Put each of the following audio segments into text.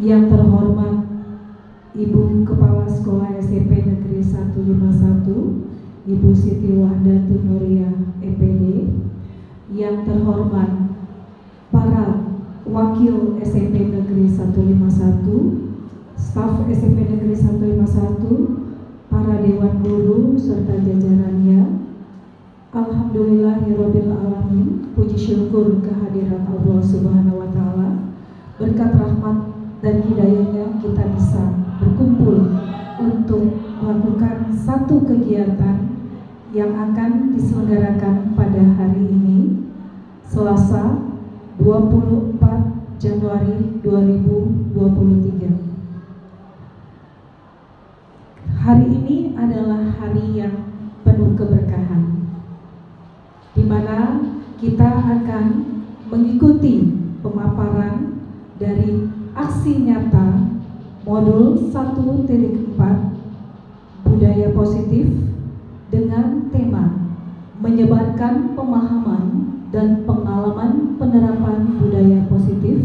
Yang terhormat Ibu Kepala Sekolah SMP Negeri 151, Ibu Siti Wahdatun Nuriyah EPD. Yang terhormat para wakil SMP Negeri 151, staf SMP Negeri 151, para dewan guru serta jajarannya. Alhamdulillahirabbil alamin, puji syukur kehadirat Allah Subhanahu wa taala. Berkat rahmat dan hidayahnya kita bisa berkumpul untuk melakukan satu kegiatan yang akan diselenggarakan pada hari ini, Selasa 24 Januari 2023. Hari ini adalah hari yang penuh keberkahan, di mana kita akan mengikuti pemaparan dari aksi nyata modul 1.4 budaya positif dengan tema menyebarkan pemahaman dan pengalaman penerapan budaya positif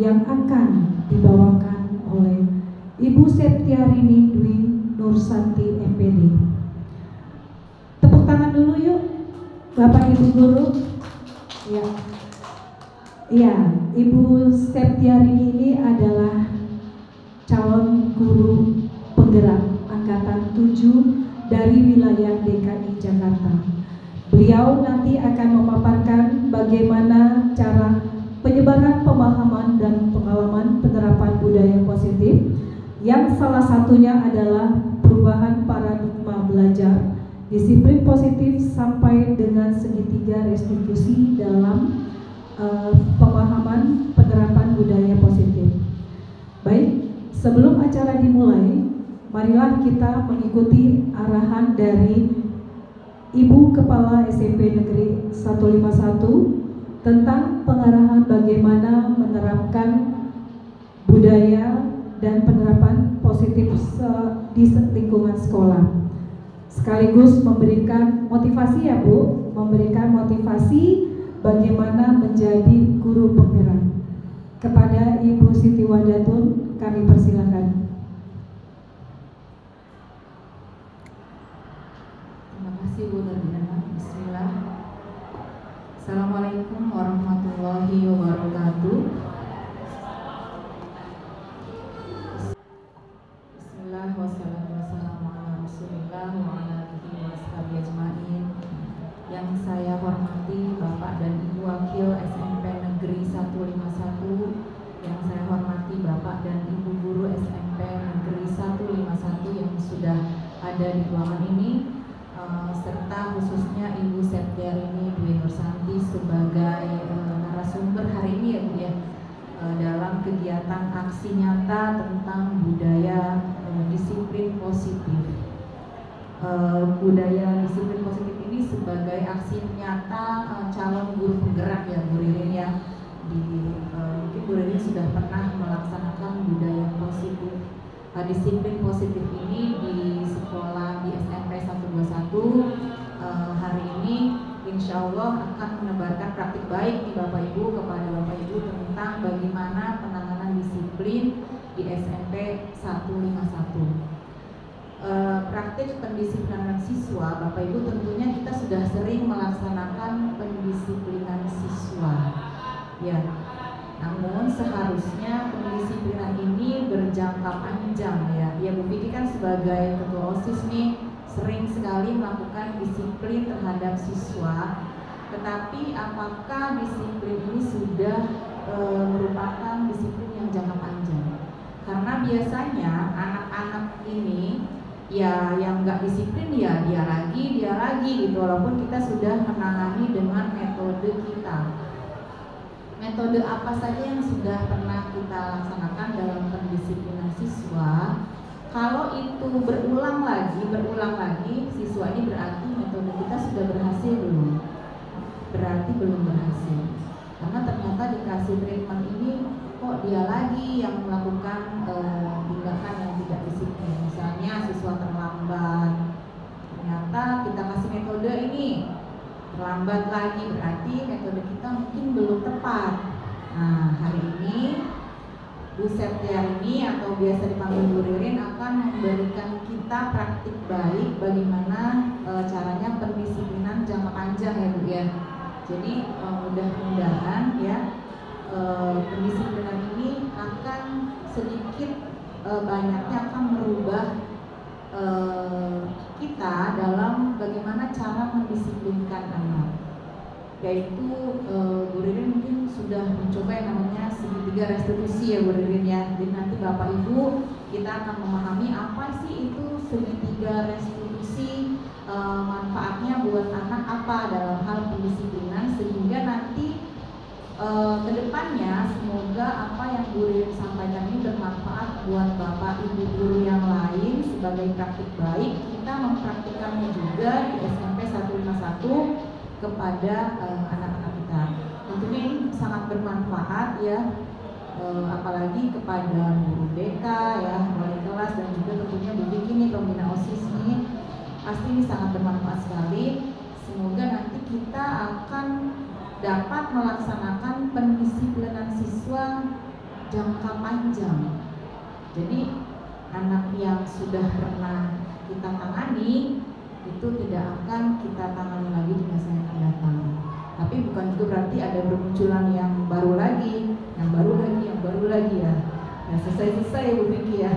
yang akan dibawakan oleh Ibu Septiarini Dwi Nursanti MPD. Tepuk tangan dulu yuk Bapak Ibu guru. Ya. Ya, Ibu Septiarini ini adalah calon guru penggerak angkatan 7 dari wilayah DKI Jakarta. Beliau nanti akan memaparkan bagaimana cara penyebaran pemahaman dan pengalaman penerapan budaya positif, yang salah satunya adalah perubahan paradigma belajar, disiplin positif sampai dengan segitiga restitusi dalam pemahaman penerapan budaya positif. Baik, sebelum acara dimulai, marilah kita mengikuti arahan dari Ibu Kepala SMP Negeri 151 tentang pengarahan bagaimana menerapkan budaya dan penerapan positif di lingkungan sekolah. Sekaligus memberikan motivasi ya Bu, memberikan motivasi bagaimana menjadi guru penggerak. Kepada Ibu Siti Wahdatun kami persilakan. Terima kasih Bu Nurdiana. Bismillah. Assalamualaikum warahmatullahi wabarakatuh. Bismillah wassalatu wassalamu ala Rasulillah wa ala alihi washabihi ajmain. Yang saya hormati Bapak dan Ibu Wakil SMP Negeri 151, yang saya hormati Bapak dan Ibu Guru SMP Negeri 151 yang sudah ada di ruangan ini, serta khususnya Ibu Septiarini Dwi Nursanti sebagai narasumber hari ini ya Bu ya, dalam kegiatan aksi nyata tentang budaya disiplin positif. Budaya disiplin positif ini sebagai aksi nyata calon guru penggerak ya Bu Ririn ya. Mungkin Bu Ririn sudah pernah melaksanakan budaya positif, disiplin positif ini di sekolah di SMP 121. Hari ini insya Allah akan menebarkan praktik baik di Bapak Ibu kepada Bapak Ibu tentang bagaimana penanganan disiplin di SMP 151. Praktik pendisiplinan siswa, Bapak Ibu tentunya kita sudah sering melaksanakan pendisiplinan siswa ya. Namun seharusnya pendisiplinan ini berjangka panjang ya. Ya Bu Vicky kan sebagai ketua OSIS nih sering sekali melakukan disiplin terhadap siswa. Tetapi apakah disiplin ini sudah merupakan disiplin yang jangka panjang? Karena biasanya anak-anak ini ya yang nggak disiplin ya dia lagi gitu, walaupun kita sudah menangani dengan metode kita. Metode apa saja yang sudah pernah kita laksanakan dalam pendisiplinan siswa? Kalau itu berulang lagi siswa ini berarti metode kita sudah berhasil belum? Berarti belum berhasil. Karena ternyata dikasih treatment ini kok dia lagi yang melakukan tindakan yang tidak disiplin. Misalnya siswa terlambat, ternyata kita kasih metode ini terlambat lagi, berarti metode kita mungkin belum tepat. Nah, hari ini Bu Septiarini atau biasa dipanggil Bu Ririn akan memberikan kita praktik baik bagaimana caranya pendisiplinan jangka panjang ya Bu ya. Jadi mudah-mudahan ya pendisiplinan ini akan sedikit banyaknya akan merubah kita dalam bagaimana cara mendisiplinkan anak. Yaitu Bu Ririn mungkin sudah mencoba yang namanya segitiga restitusi ya Bu Ririn ya. Jadi nanti Bapak Ibu kita akan memahami apa sih itu segitiga restitusi, manfaatnya buat anak apa dalam hal pendisiplinan, sehingga nanti kedepannya semoga apa yang Bu Ririn sampaikan ini bermanfaat buat Bapak Ibu guru yang lain sebagai praktik baik. Kita mempraktikkannya juga di SMP 151 kepada anak-anak kita. Tentunya ini sangat bermanfaat ya, apalagi kepada guru BK ya, wali kelas, dan juga tentunya Bu Vicky nih pembina OSIS nih, pasti ini sangat bermanfaat sekali. Semoga nanti kita akan dapat melaksanakan pendisiplinan siswa jangka panjang. Jadi anak yang sudah pernah kita tangani itu tidak akan kita tangani lagi di masa yang akan datang. Tapi bukan juga berarti ada bermunculan yang baru lagi, yang baru lagi ya. Nah, selesai ya Bu Vicky ya.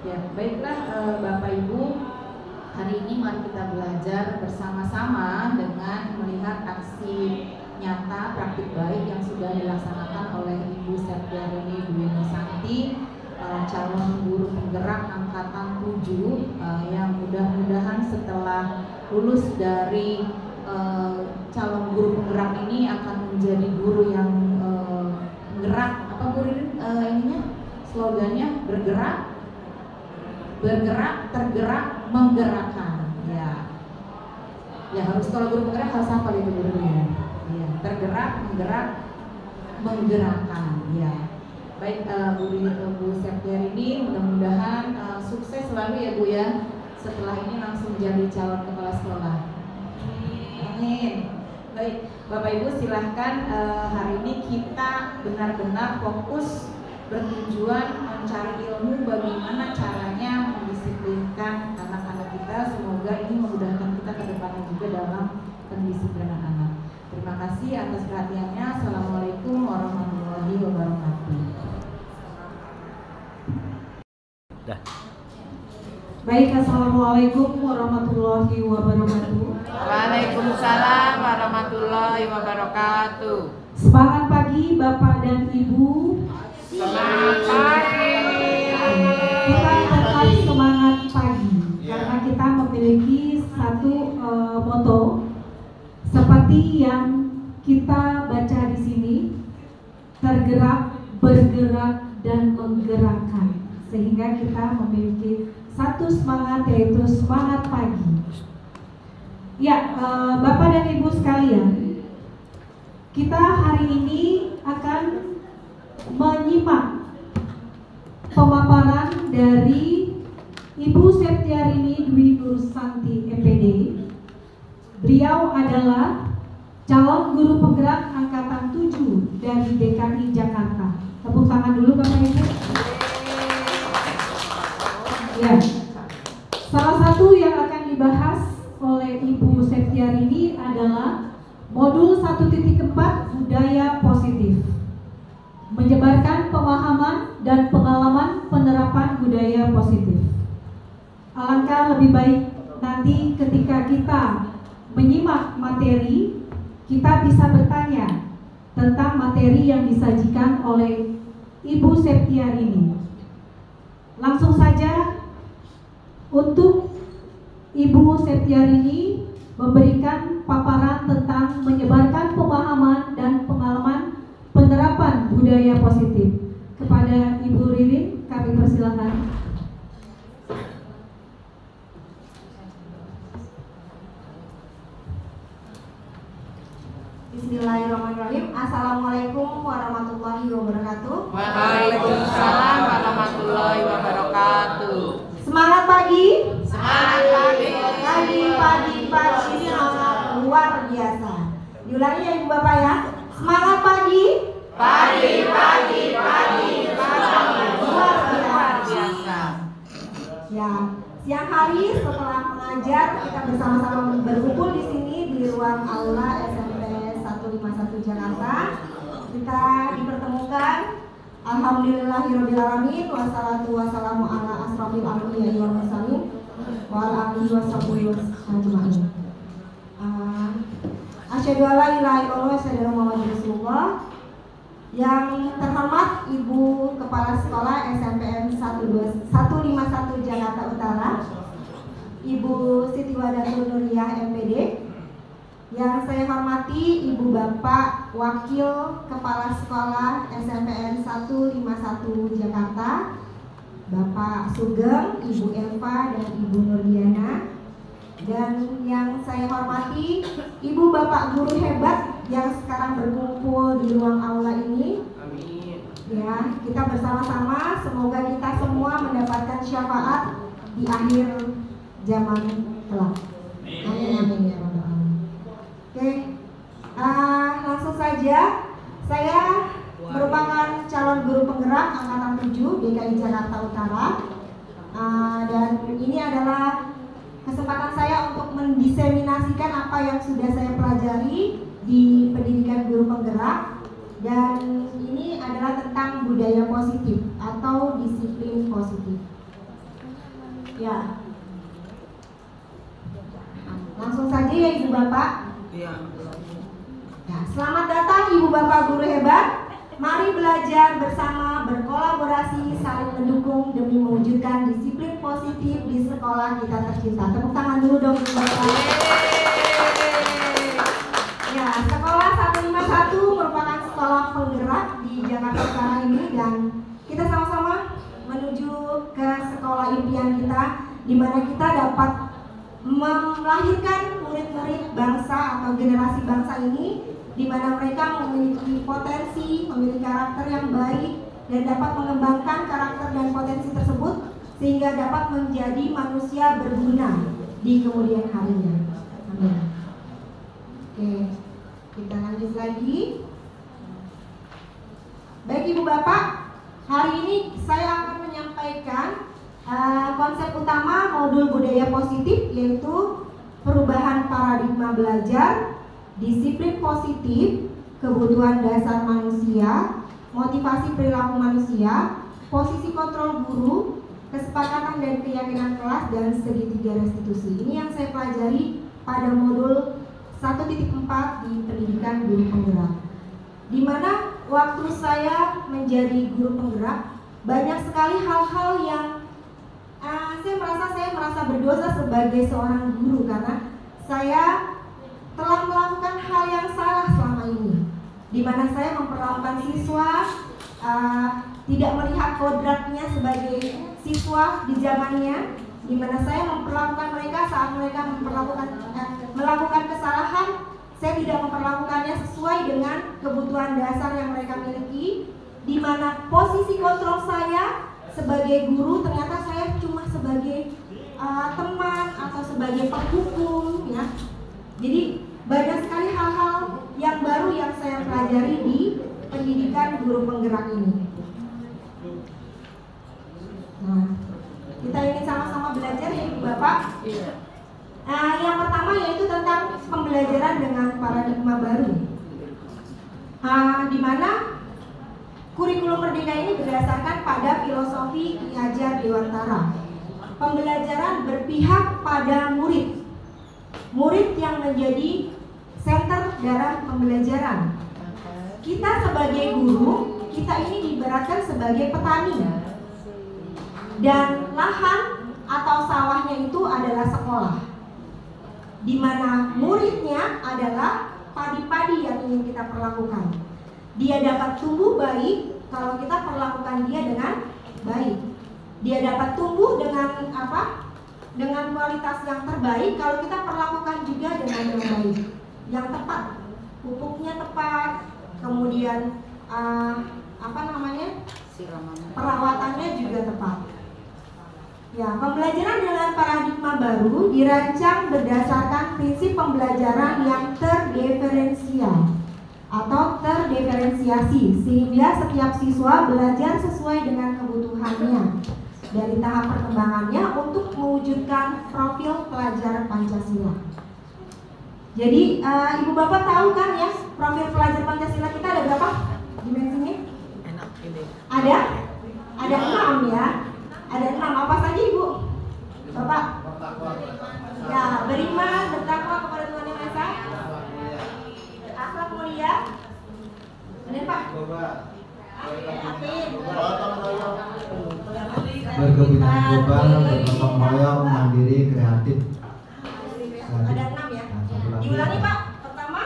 Ya, baiklah Bapak Ibu, hari ini mari kita belajar bersama-sama dengan melihat aksi nyata praktik baik yang sudah dilaksanakan oleh Ibu Septiarini Dwi Nusanti, calon guru penggerak angkatan 7 yang mudah-mudahan setelah lulus dari calon guru penggerak ini akan menjadi guru yang menggerak, apa Bu Ririn ininya slogannya, bergerak, tergerak, menggerakkan ya. Ya harus, kalau guru penggerak harus apa itu Bu Ririn ya, tergerak, menggerak, menggerakkan ya. Baik Bu Septiarini, mudah-mudahan sukses selalu ya Bu ya. Setelah ini langsung jadi calon kepala sekolah. Amin. Baik Bapak Ibu, silahkan hari ini kita benar-benar fokus bertujuan mencari ilmu bagaimana caranya mendisiplinkan anak-anak kita. Semoga ini memudahkan kita ke depannya juga dalam pendisiplinan anak. Terima kasih atas perhatiannya. Assalamualaikum warahmatullahi wabarakatuh. Baik, assalamualaikum warahmatullahi wabarakatuh. Waalaikumsalam warahmatullahi wabarakatuh. Semangat pagi Bapak dan Ibu. Semangat pagi. Kita tetap semangat pagi karena kita memiliki satu moto seperti yang kita baca di sini, tergerak, bergerak, dan menggerakkan, sehingga kita memiliki satu semangat, yaitu semangat pagi. Ya, Bapak dan Ibu sekalian, kita hari ini akan menyimak pemaparan dari Ibu Septiarini Dwi Nusanti MPD. Beliau adalah calon guru penggerak angkatan 7 dari DKI Jakarta. Tepuk tangan dulu Bapak Ibu. Ya. Salah satu yang akan dibahas oleh Ibu Septiarini adalah modul 1.4 budaya positif. Menyebarkan pemahaman dan pengalaman penerapan budaya positif. Alangkah lebih baik nanti ketika kita menyimak materi, kita bisa bertanya tentang materi yang disajikan oleh Ibu Septiarini. Langsung saja untuk Ibu Septiarini memberikan paparan tentang menyebarkan pemahaman dan pengalaman penerapan budaya positif. Kepada Ibu Ririn, kami persilakan. Bismillahirrahmanirrahim. Assalamualaikum warahmatullahi wabarakatuh. Waalaikumsalam warahmatullahi wabarakatuh. Semangat pagi. Semangat pagi. Pagi sangat luar biasa. Diulangi ya Ibu Bapak ya. Semangat pagi. Pagi. Ya, siang hari setelah mengajar kita bersama-sama berkumpul di sini di ruang aula SMP 151 Jakarta. Kita dipertemukan. Alhamdulillahirobbilalamin, wassalatu wassalamu ala asrofil anbiya'i wal mursalin wa ala alihi washabihi ajmain. Asyhadu an la ilaha illallah wa asyhadu anna Muhammadar Rasulullah. Yang terhormat Ibu Kepala Sekolah SMPN 151 Jakarta Utara, Ibu Siti Wadatul Nuriyah MPD. Yang saya hormati Ibu Bapak Wakil Kepala Sekolah SMPN 151 Jakarta, Bapak Sugeng, Ibu Eva dan Ibu Nurdiana. Dan yang saya hormati Ibu Bapak guru hebat yang sekarang berkumpul di ruang aula ini. Amin. Ya, kita bersama-sama semoga kita semua mendapatkan syafaat di akhir zaman kelak. Amin amin ya rabbal alamin. Oke, langsung saja. Saya merupakan calon guru penggerak angkatan 7 DKI Jakarta Utara. Dan ini adalah kesempatan saya untuk mendiseminasikan apa yang sudah saya pelajari di pendidikan guru penggerak, dan ini adalah tentang budaya positif atau disiplin positif. Ya, langsung saja ya Ibu Bapak. Iya. Ya, selamat datang Ibu Bapak guru hebat. Mari belajar bersama, berkolaborasi, saling mendukung demi mewujudkan disiplin positif di sekolah kita tercinta. Tepuk tangan dulu dong Ibu Bapak. Ya, sekolah 151 merupakan sekolah penggerak di Jakarta Utara ini, dan kita sama-sama menuju ke sekolah impian kita, di mana kita dapat melahirkan murid-murid bangsa atau generasi bangsa ini, di mana mereka memiliki potensi, memiliki karakter yang baik, dan dapat mengembangkan karakter dan potensi tersebut sehingga dapat menjadi manusia berguna di kemudian harinya. Amin. Oke, kita lanjut lagi. Baik Ibu Bapak, hari ini saya akan menyampaikan konsep utama modul budaya positif, yaitu perubahan paradigma belajar, disiplin positif, kebutuhan dasar manusia, motivasi perilaku manusia, posisi kontrol guru, kesepakatan dan keyakinan kelas, dan segitiga restitusi. Ini yang saya pelajari pada modul 1.4 di pendidikan guru penggerak, di mana waktu saya menjadi guru penggerak banyak sekali hal-hal yang saya merasa berdosa sebagai seorang guru, karena saya telah melakukan hal yang salah selama ini, di mana saya memperlakukan siswa tidak melihat kodratnya sebagai siswa di zamannya, di mana saya memperlakukan mereka saat mereka melakukan kesalahan, saya tidak memperlakukannya sesuai dengan kebutuhan dasar yang mereka miliki, di mana posisi kontrol saya sebagai guru ternyata saya cuma sebagai teman atau sebagai penghukum, ya. Jadi banyak sekali hal-hal yang baru yang saya pelajari di pendidikan guru penggerak ini. Nah, kita ingin sama-sama belajar ya Ibu Bapak. Yang pertama yaitu tentang pembelajaran dengan paradigma baru, di mana kurikulum Merdeka ini berdasarkan pada filosofi Ki Hajar Dewantara. Pembelajaran berpihak pada murid, murid yang menjadi center dalam pembelajaran. Kita sebagai guru, kita ini diibaratkan sebagai petani, dan lahan atau sawahnya itu adalah sekolah, di mana muridnya adalah padi-padi yang ingin kita perlakukan. Dia dapat tumbuh baik kalau kita perlakukan dia dengan baik. Dia dapat tumbuh dengan apa? Dengan kualitas yang terbaik kalau kita perlakukan juga dengan yang baik, yang tepat, pupuknya tepat, kemudian perawatannya juga tepat. Ya, pembelajaran dengan paradigma baru dirancang berdasarkan prinsip pembelajaran yang terdiferensial atau terdiferensiasi, sehingga setiap siswa belajar sesuai dengan kebutuhannya dari tahap perkembangannya untuk mewujudkan profil pelajar Pancasila. Jadi Ibu Bapak tahu kan ya, profil pelajar Pancasila kita ada berapa dimensinya? Ada 6 ya. Ada 6, apa saja Ibu? Bapak? Ya, beriman, bertakwa kepada Tuhan Yang Maha Esa, akhlak mulia. Benar Pak? Berkebutuhan global, bergotong royong, mandiri, kreatif. Ada 6 ya. Diulangi Pak. Pertama,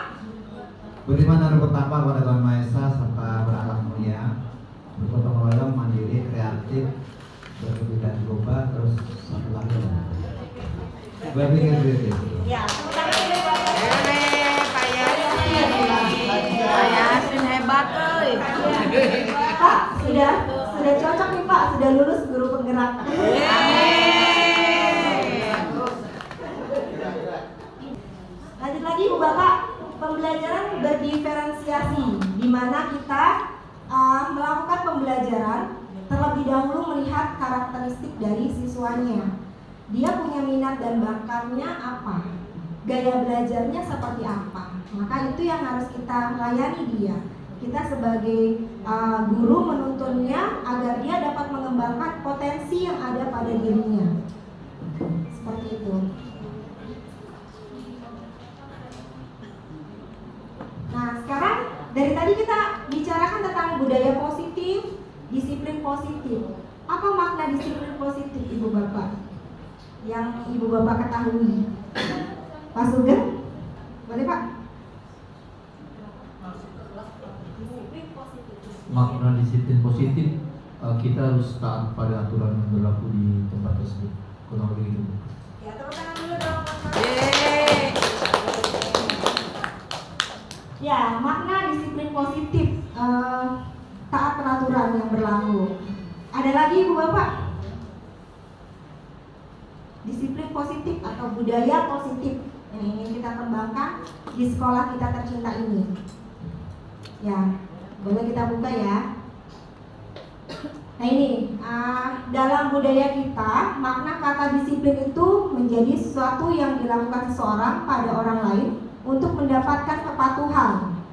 beriman dan bertakwa kepada Tuhan Maha Esa serta berakhlak mulia, bergotong royong, mandiri, kreatif, berkebutuhan global, terus satu lagi. Berpikir kritis. ya, pertama Pak Yasin hebat euy. Pak, sudah cocok nih Pak, sudah lulus guru penggerak. Lanjut lagi Bu Bapak, pembelajaran berdiferensiasi, di mana kita melakukan pembelajaran terlebih dahulu melihat karakteristik dari siswanya. Dia punya minat dan bakatnya apa, gaya belajarnya seperti apa. Maka itu yang harus kita layani dia. Kita sebagai guru menuntunnya agar dia dapat mengembangkan potensi yang ada pada dirinya. Seperti itu. Nah, sekarang dari tadi kita bicarakan tentang budaya positif, disiplin positif. Apa makna disiplin positif, Ibu Bapak? Yang Ibu Bapak ketahui. Pak Sugeng? Boleh Pak? Makna disiplin positif, kita harus taat pada aturan yang berlaku di tempat tersebut. Kurang lebih gitu. Ya, tepuk tangan dulu dong. Ya, makna disiplin positif, taat peraturan yang berlaku. Ada lagi Ibu Bapak? Disiplin positif atau budaya positif yang ingin kita kembangkan di sekolah kita tercinta ini. Ya, boleh kita buka ya. Nah ini, dalam budaya kita, makna kata disiplin itu menjadi sesuatu yang dilakukan seseorang pada orang lain untuk mendapatkan kepatuhan.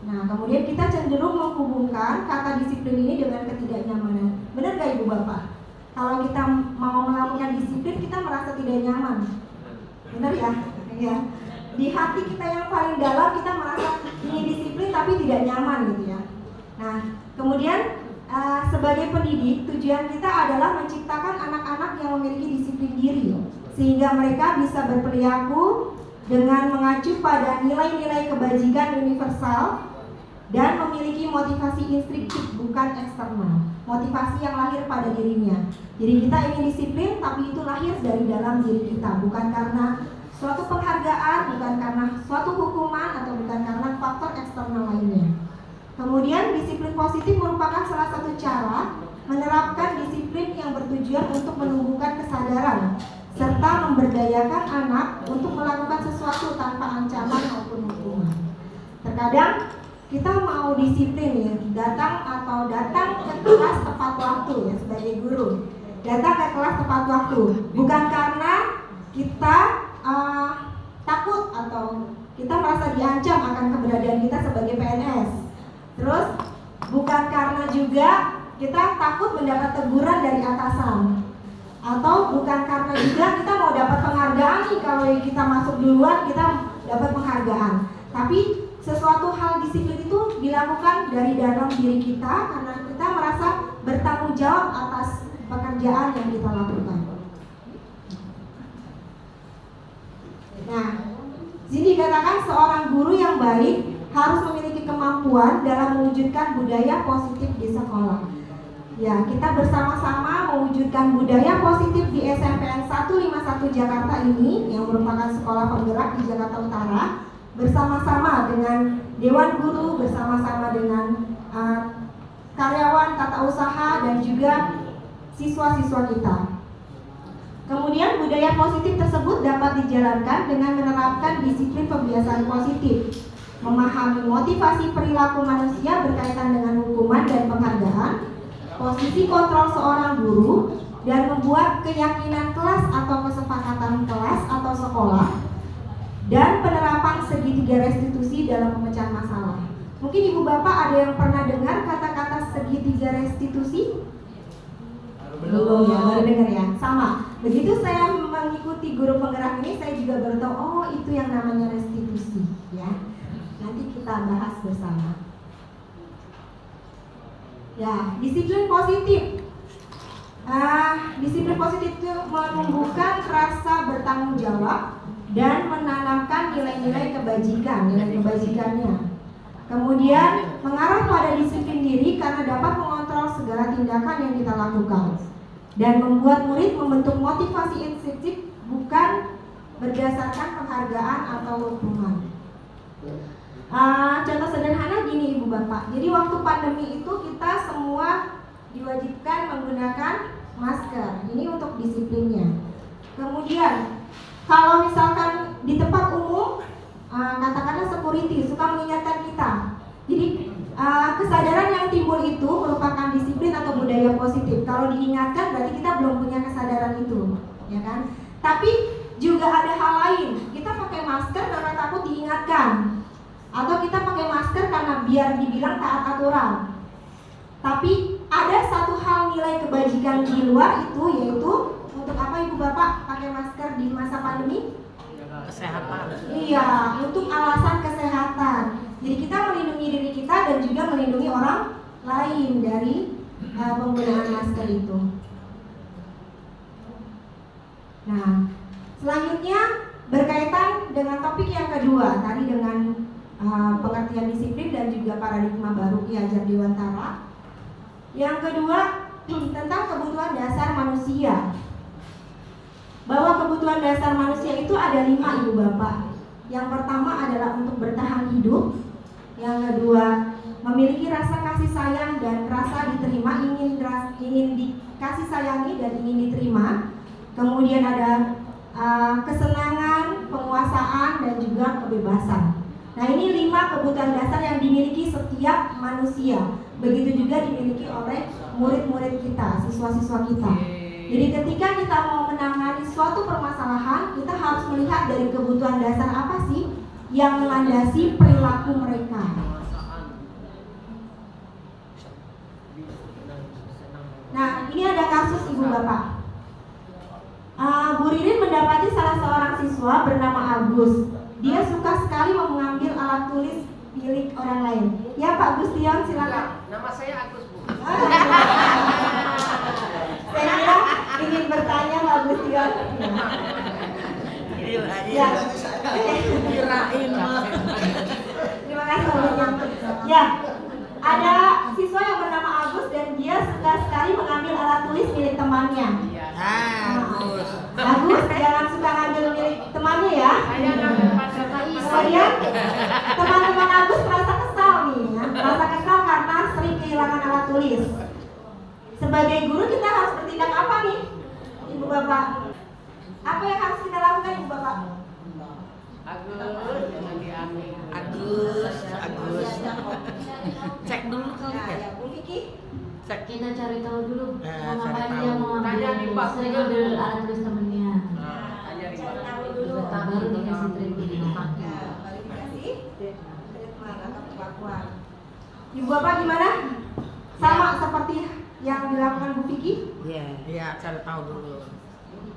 Nah, kemudian kita cenderung menghubungkan kata disiplin ini dengan ketidaknyamanan. Benar gak Ibu Bapak? Kalau kita mau melakukan disiplin, kita merasa tidak nyaman. Benar ya? Ya. Di hati kita yang paling dalam, kita merasa ingin disiplin tapi tidak nyaman gitu ya. Nah, kemudian sebagai pendidik, tujuan kita adalah menciptakan anak-anak yang memiliki disiplin diri, sehingga mereka bisa berperilaku dengan mengacu pada nilai-nilai kebajikan universal dan memiliki motivasi instinktif bukan eksternal, motivasi yang lahir pada dirinya. Jadi kita ingin disiplin, tapi itu lahir dari dalam diri kita, bukan karena suatu penghargaan, bukan karena suatu hukuman, atau bukan karena faktor eksternal lainnya. Kemudian disiplin positif merupakan salah satu cara menerapkan disiplin yang bertujuan untuk menumbuhkan kesadaran serta memberdayakan anak untuk melakukan sesuatu tanpa ancaman maupun hukuman. Terkadang kita mau disiplin ya, datang ke kelas tepat waktu ya, sebagai guru. Datang ke kelas tepat waktu bukan karena kita takut atau kita merasa diancam akan keberadaan kita sebagai PNS. Terus bukan karena juga kita takut mendapat teguran dari atasan, atau bukan karena juga kita mau dapat penghargaan nih, kalau kita masuk duluan kita dapat penghargaan. Tapi sesuatu hal disiplin itu dilakukan dari dalam diri kita karena kita merasa bertanggung jawab atas pekerjaan yang kita lakukan. Nah, sini dikatakan seorang guru yang baik harus memiliki kemampuan dalam mewujudkan budaya positif di sekolah. Ya, kita bersama-sama mewujudkan budaya positif di SMPN 151 Jakarta ini, yang merupakan sekolah penggerak di Jakarta Utara, bersama-sama dengan Dewan Guru, bersama-sama dengan karyawan tata usaha dan juga siswa-siswa kita. Kemudian budaya positif tersebut dapat dijalankan dengan menerapkan disiplin pembiasaan positif, memahami motivasi perilaku manusia berkaitan dengan hukuman dan penghargaan, posisi kontrol seorang guru, dan membuat keyakinan kelas atau kesepakatan kelas atau sekolah, dan penerapan segitiga restitusi dalam pemecahan masalah. Mungkin Ibu Bapak ada yang pernah dengar kata-kata segitiga restitusi? Belum ya, baru dengar ya. Sama. Begitu saya mengikuti guru penggerak ini, saya juga baru tahu, oh itu yang namanya restitusi, ya. Nanti kita bahas bersama. Ya, disiplin positif. Disiplin positif itu menumbuhkan rasa bertanggung jawab dan menanamkan nilai-nilai kebajikan, nilai kebajikannya. Kemudian mengarah pada disiplin diri karena dapat mengontrol segala tindakan yang kita lakukan dan membuat murid membentuk motivasi instinktif bukan berdasarkan penghargaan atau hukuman. Contoh sederhana gini Ibu Bapak. Jadi waktu pandemi itu kita semua diwajibkan menggunakan masker. Ini untuk disiplinnya. Kemudian kalau misalkan di tempat umum, katakanlah security suka mengingatkan kita. Jadi kesadaran yang timbul itu merupakan disiplin atau budaya positif. Kalau diingatkan berarti kita belum punya kesadaran itu, ya kan? Tapi juga ada hal lain. Kita pakai masker karena takut diingatkan, atau kita pakai masker karena biar dibilang taat aturan. Tapi ada satu hal nilai kebajikan di luar itu, yaitu untuk apa Ibu Bapak pakai masker di masa pandemi? Kesehatan. Iya, untuk alasan kesehatan. Jadi kita melindungi diri kita dan juga melindungi orang lain dari penggunaan masker itu. Nah, selanjutnya berkaitan dengan topik yang kedua, tadi dengan pengertian disiplin dan juga paradigma baru Ki Hajar Dewantara. Yang kedua tentang kebutuhan dasar manusia. Bahwa kebutuhan dasar manusia itu ada 5 Ibu Bapak. Yang pertama adalah untuk bertahan hidup. Yang kedua memiliki rasa kasih sayang dan rasa diterima, ingin dikasih sayangi dan ingin diterima. Kemudian ada kesenangan, penguasaan dan juga kebebasan. Nah ini 5 kebutuhan dasar yang dimiliki setiap manusia. Begitu juga dimiliki oleh murid-murid kita, siswa-siswa kita. Jadi ketika kita mau menangani suatu permasalahan, kita harus melihat dari kebutuhan dasar apa sih yang melandasi perilaku mereka. Nah ini ada kasus Ibu Bapak. Bu Ririn mendapati salah seorang siswa bernama Agus. Dia suka sekali mengambil alat tulis milik orang lain. Ya Pak Gustion, silakan. Nama saya Agus, Bu. Saya kira ingin bertanya Pak Gustion. Ya. Kirain mah. Terima kasih Pak Gustion. Ya, ada siswa yang bernama Agus dan dia suka sekali mengambil alat tulis milik temannya. Agus. Agus, jangan suka ngambil milik temannya ya. Saya ngambil pacar Kemudian teman-teman Agus merasa kesal nih, ya. Merasa kesal karena sering kehilangan alat tulis. Sebagai guru kita harus bertindak apa nih, Ibu Bapak? Apa yang harus kita lakukan Ibu Bapak? Agus, jangan diambil. Agus. Cek dulu kali ya. Bu Vicky? Cek. Kita cari tahu dulu Cari ngapain tahu. dia mau Tanya di ngambil bak. sering ngambil alat tulis temennya. Tanya di Cari bawah. tahu dulu. Baru dikasih treatment. Baru dikasih treatment atau perlakuan. Ibu Bapak gimana? Sama seperti yang dilakukan Bu Vicky? Iya, cari tahu dulu.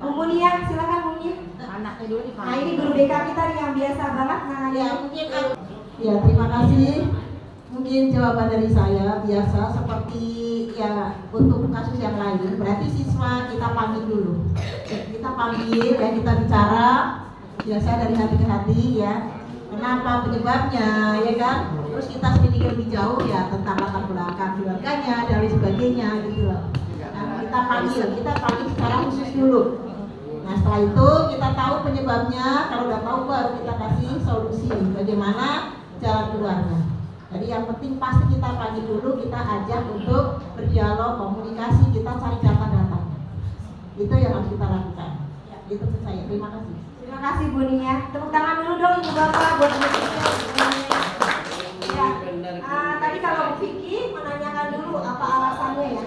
Bu Munia, silakan Bu Munia. Anaknya dulu nih, Pak. Nah ini guru BK kita nih yang biasa banget nangani. Ya mungkin ya terima kasih. Mungkin jawaban dari saya biasa seperti ya untuk kasus yang lain. Berarti siswa kita panggil dulu. Kita panggil ya, kita bicara biasa dari hati ke hati ya. Kenapa penyebabnya ya kan? Terus kita sedikit lebih jauh ya tentang latar belakang keluarganya dan lain sebagainya gitu loh. Nah, kita panggil secara khusus dulu. Nah setelah itu kita tahu penyebabnya, kalau udah tahu baru kita kasih solusi bagaimana jalan keluarnya. Jadi yang penting pasti kita panggil dulu, kita ajak untuk berdialog, komunikasi, kita cari data-data. Itu yang harus kita lakukan. Ya, itu saya. Terima kasih. Terima kasih Bu Nia. Tepuk tangan dulu dong Ibu Bapak buat Bu Vicky. Ya, tadi kalau Bu Vicky menanyakan dulu apa alasannya ya.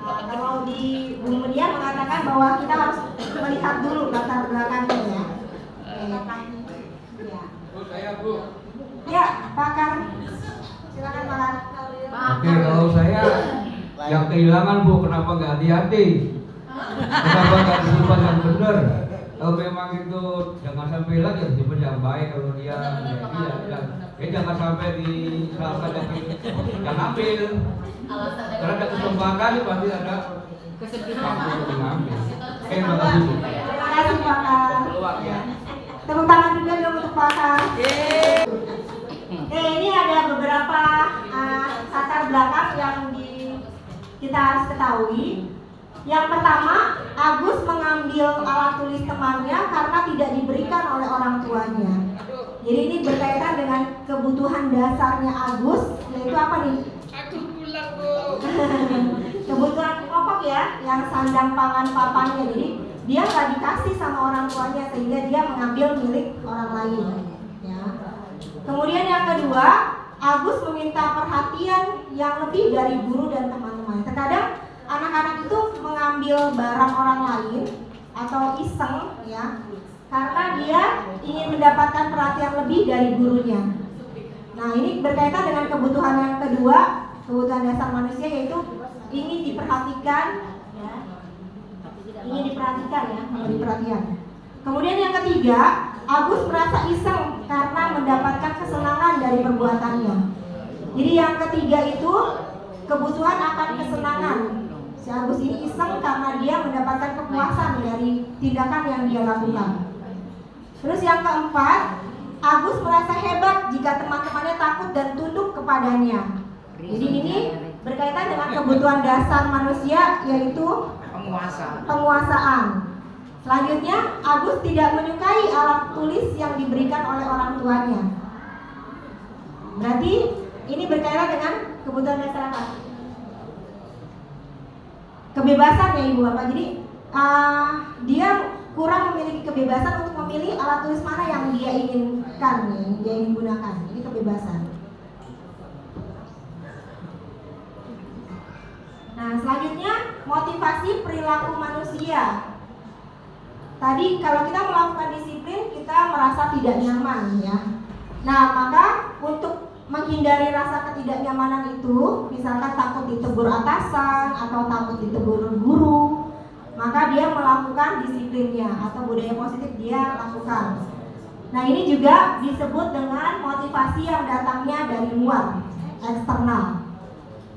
Kalau kalau di Bu Media mengatakan bahwa kita harus melihat dulu latar belakangnya ya. Ya, pakar. Silakan pakar. Oke, kalau saya yang kehilangan Bu, kenapa nggak hati-hati? Kenapa nggak disimpan yang benar? Kalau memang itu jangan sampai hilang, ya disimpan yang baik. Kalau dia jangan sampai di salah satu yang ambil. Karena ada kesempatan pasti ada Kesedihan. waktu yang ambil. Oke, terima kasih Bu. Terima kasih pakar. Keluar ya. Tepuk tangan juga dong untuk pakar. Ini ada beberapa latar belakang yang kita harus ketahui. Yang pertama, Agus mengambil alat tulis temannya karena tidak diberikan oleh orang tuanya. Jadi ini berkaitan dengan kebutuhan dasarnya Agus, yaitu apa nih? Kebutuhan pokok ya, yang sandang pangan papannya. Jadi dia nggak dikasih sama orang tuanya sehingga dia mengambil milik orang lain. Ya. Kemudian yang kedua, Agus meminta perhatian yang lebih dari guru dan teman-teman. Terkadang anak-anak itu mengambil barang orang lain atau iseng ya, karena dia ingin mendapatkan perhatian lebih dari gurunya. Nah, ini berkaitan dengan kebutuhan yang kedua, kebutuhan dasar manusia, yaitu ingin diperhatikan ya. Ingin diperhatikan ya, memberi perhatian. Kemudian yang ketiga, Agus merasa iseng karena mendapatkan kesenangan dari perbuatannya. Jadi yang ketiga itu kebutuhan akan kesenangan. Si Agus ini iseng karena dia mendapatkan kepuasan dari tindakan yang dia lakukan. Terus yang keempat, Agus merasa hebat jika teman-temannya takut dan tunduk kepadanya. Jadi ini berkaitan dengan kebutuhan dasar manusia, yaitu penguasaan. Selanjutnya, Agus tidak menyukai alat tulis yang diberikan oleh orang tuanya. Berarti ini berkaitan dengan kebutuhan dasar apa? Kebebasan ya Ibu Bapak. Jadi dia kurang memiliki kebebasan untuk memilih alat tulis mana yang dia inginkan, yang dia ingin gunakan. Ini kebebasan. Nah, selanjutnya motivasi perilaku manusia. Tadi kalau kita melakukan disiplin, kita merasa tidak nyaman ya. Nah, maka untuk menghindari rasa ketidaknyamanan itu, misalkan takut ditegur atasan atau takut ditegur guru, maka dia melakukan disiplinnya atau budaya positif dia lakukan. Nah, ini juga disebut dengan motivasi yang datangnya dari luar, eksternal.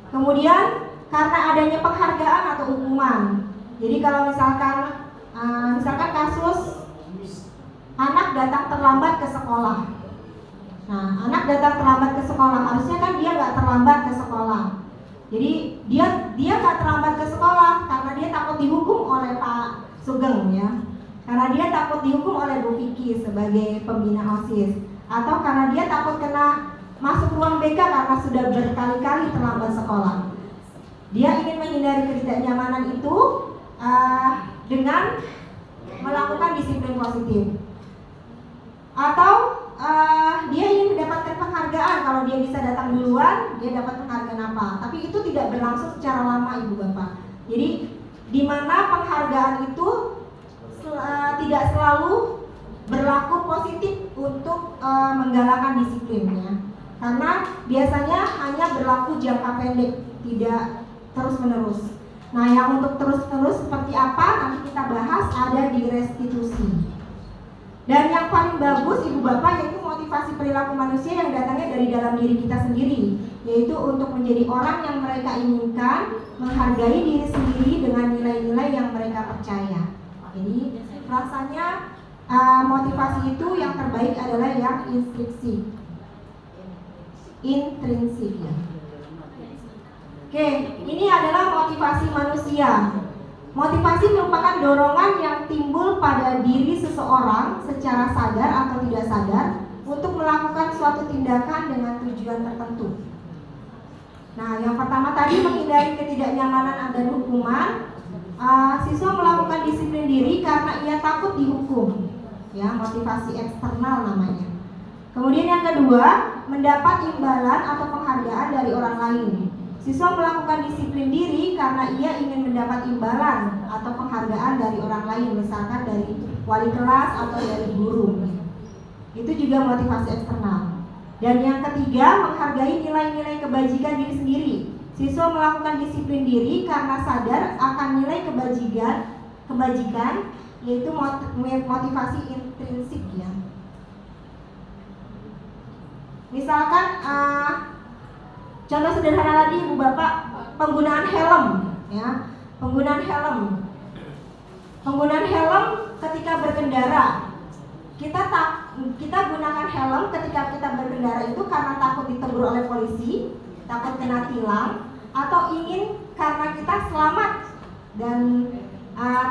Kemudian karena adanya penghargaan atau hukuman. Jadi kalau misalkan kasus anak datang terlambat ke sekolah. Nah, anak datang terlambat ke sekolah, harusnya kan dia nggak terlambat ke sekolah. Jadi dia nggak terlambat ke sekolah karena dia takut dihukum oleh Pak Sugeng ya. Karena dia takut dihukum oleh Bu Vicky sebagai pembina OSIS, atau karena dia takut kena masuk ruang BK karena sudah berkali-kali terlambat sekolah. Dia ingin menghindari ketidaknyamanan itu dengan melakukan disiplin positif. Atau dia ingin mendapatkan penghargaan. Kalau dia bisa datang duluan, dia dapat penghargaan apa. Tapi itu tidak berlangsung secara lama Ibu Bapak. Jadi di mana penghargaan itu tidak selalu berlaku positif untuk menggalakkan disiplinnya. Karena biasanya hanya berlaku jangka pendek, tidak terus-menerus. Nah, yang untuk terus-menerus seperti apa nanti kita bahas ada di restitusi. Dan yang paling bagus Ibu Bapak yaitu motivasi perilaku manusia yang datangnya dari dalam diri kita sendiri, yaitu untuk menjadi orang yang mereka inginkan, menghargai diri sendiri dengan nilai-nilai yang mereka percaya. Jadi rasanya motivasi itu yang terbaik adalah yang intrinsik ya. Oke, ini adalah motivasi manusia. Motivasi merupakan dorongan yang timbul pada diri seseorang secara sadar atau tidak sadar untuk melakukan suatu tindakan dengan tujuan tertentu. Nah, yang pertama tadi menghindari ketidaknyamanan dan hukuman. Siswa melakukan disiplin diri karena ia takut dihukum. Ya, motivasi eksternal namanya. Kemudian yang kedua, mendapat imbalan atau penghargaan dari orang lain. Siswa melakukan disiplin diri karena ia ingin mendapat imbalan atau penghargaan dari orang lain, misalkan dari wali kelas atau dari guru. Itu juga motivasi eksternal. Dan yang ketiga, menghargai nilai-nilai kebajikan diri sendiri. Siswa melakukan disiplin diri karena sadar akan nilai kebajikan, yaitu motivasi intrinsik ya. Misalkan contoh sederhana lagi Ibu Bapak, penggunaan helm ya. Penggunaan helm ketika berkendara. Kita gunakan helm ketika kita berkendara itu karena takut ditegur oleh polisi, takut kena tilang, atau ingin karena kita selamat dan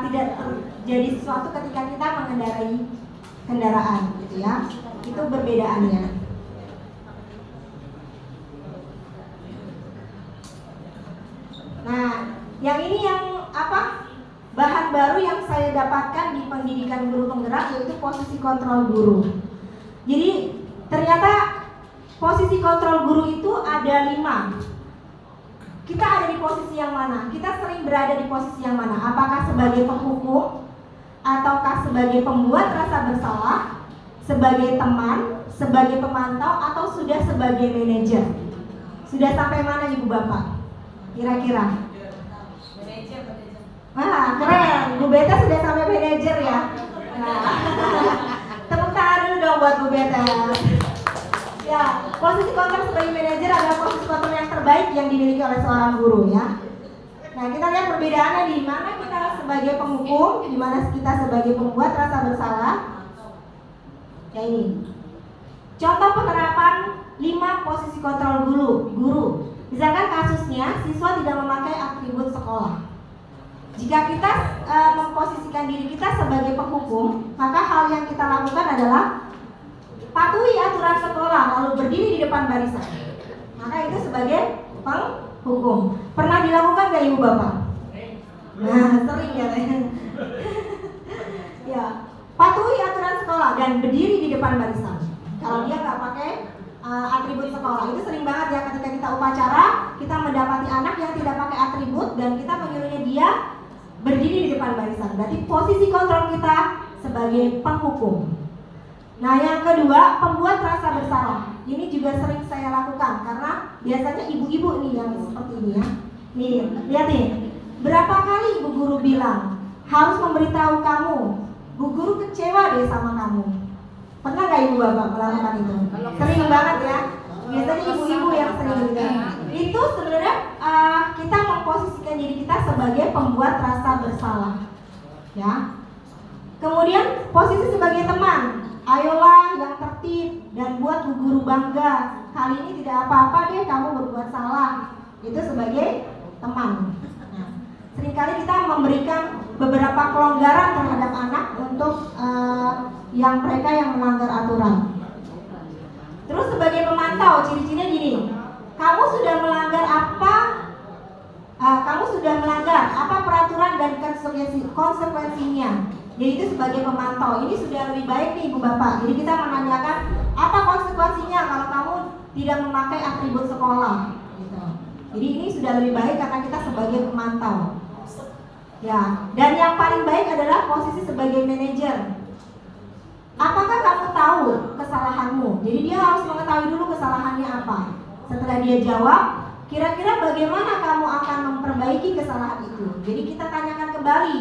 tidak terjadi sesuatu ketika kita mengendarai kendaraan gitu ya. Itu perbedaannya. Nah, yang ini yang apa? Bahan baru yang saya dapatkan di pendidikan guru penggerak, yaitu posisi kontrol guru. Jadi ternyata posisi kontrol guru itu ada 5. Kita ada di posisi yang mana? Kita sering berada di posisi yang mana? Apakah sebagai penghukum, ataukah sebagai pembuat rasa bersalah, sebagai teman, sebagai pemantau, atau sudah sebagai manajer? Sudah sampai mana Ibu Bapak? Kira-kira? Wah, keren. Bu Beta sudah sampai manajer ya. Nah, tepuk tangan dulu dong buat Bu Beta. Ya, posisi kontrol sebagai manajer adalah posisi kontrol yang terbaik yang dimiliki oleh seorang guru ya. Nah, kita lihat perbedaannya di mana kita sebagai penghukum, di mana kita sebagai pembuat rasa bersalah. Ya ini. Contoh penerapan 5 posisi kontrol guru. Misalkan kasusnya siswa tidak memakai atribut sekolah. Jika kita memposisikan diri kita sebagai penghukum, maka hal yang kita lakukan adalah patuhi aturan sekolah lalu berdiri di depan barisan. Maka itu sebagai penghukum. Pernah dilakukan nggak Ibu Bapak? Nah, sering ya. Ya, patuhi aturan sekolah dan berdiri di depan barisan. Kalau dia nggak pakai atribut sekolah, itu sering banget ya ketika kita upacara, kita mendapati anak yang tidak pakai atribut dan kita menyuruhnya dia berdiri di depan barisan. Berarti posisi kontrol kita sebagai penghukum. Nah, yang kedua, pembuat rasa bersalah. Ini juga sering saya lakukan karena biasanya ibu-ibu nih yang seperti ini ya. Nih, lihat nih. Berapa kali ibu guru bilang harus memberitahu kamu, bu guru kecewa deh sama kamu. Pernah nggak Ibu Bapak melakukan itu? Sering banget ya. Biasanya ibu-ibu yang sering gitu. Itu sebenarnya kita memposisikan diri kita sebagai pembuat rasa bersalah. Ya. Kemudian posisi sebagai teman. Ayolah yang tertib dan buat bu guru bangga. Kali ini tidak apa-apa deh kamu berbuat salah. Itu sebagai teman. Nah, seringkali kita memberikan beberapa kelonggaran terhadap anak untuk yang mereka yang melanggar aturan. Terus sebagai pemantau, ciri-cirinya gini. Kamu sudah melanggar apa peraturan dan konsekuensinya. Jadi itu sebagai pemantau. Ini sudah lebih baik nih Ibu Bapak. Jadi kita menanyakan apa konsekuensinya kalau kamu tidak memakai atribut sekolah gitu. Jadi ini sudah lebih baik karena kita sebagai pemantau. Ya, dan yang paling baik adalah posisi sebagai manajer. Apakah kamu tahu kesalahanmu? Jadi dia harus mengetahui dulu kesalahannya apa. Setelah dia jawab, kira-kira bagaimana kamu akan memperbaiki kesalahan itu? Jadi kita tanyakan kembali,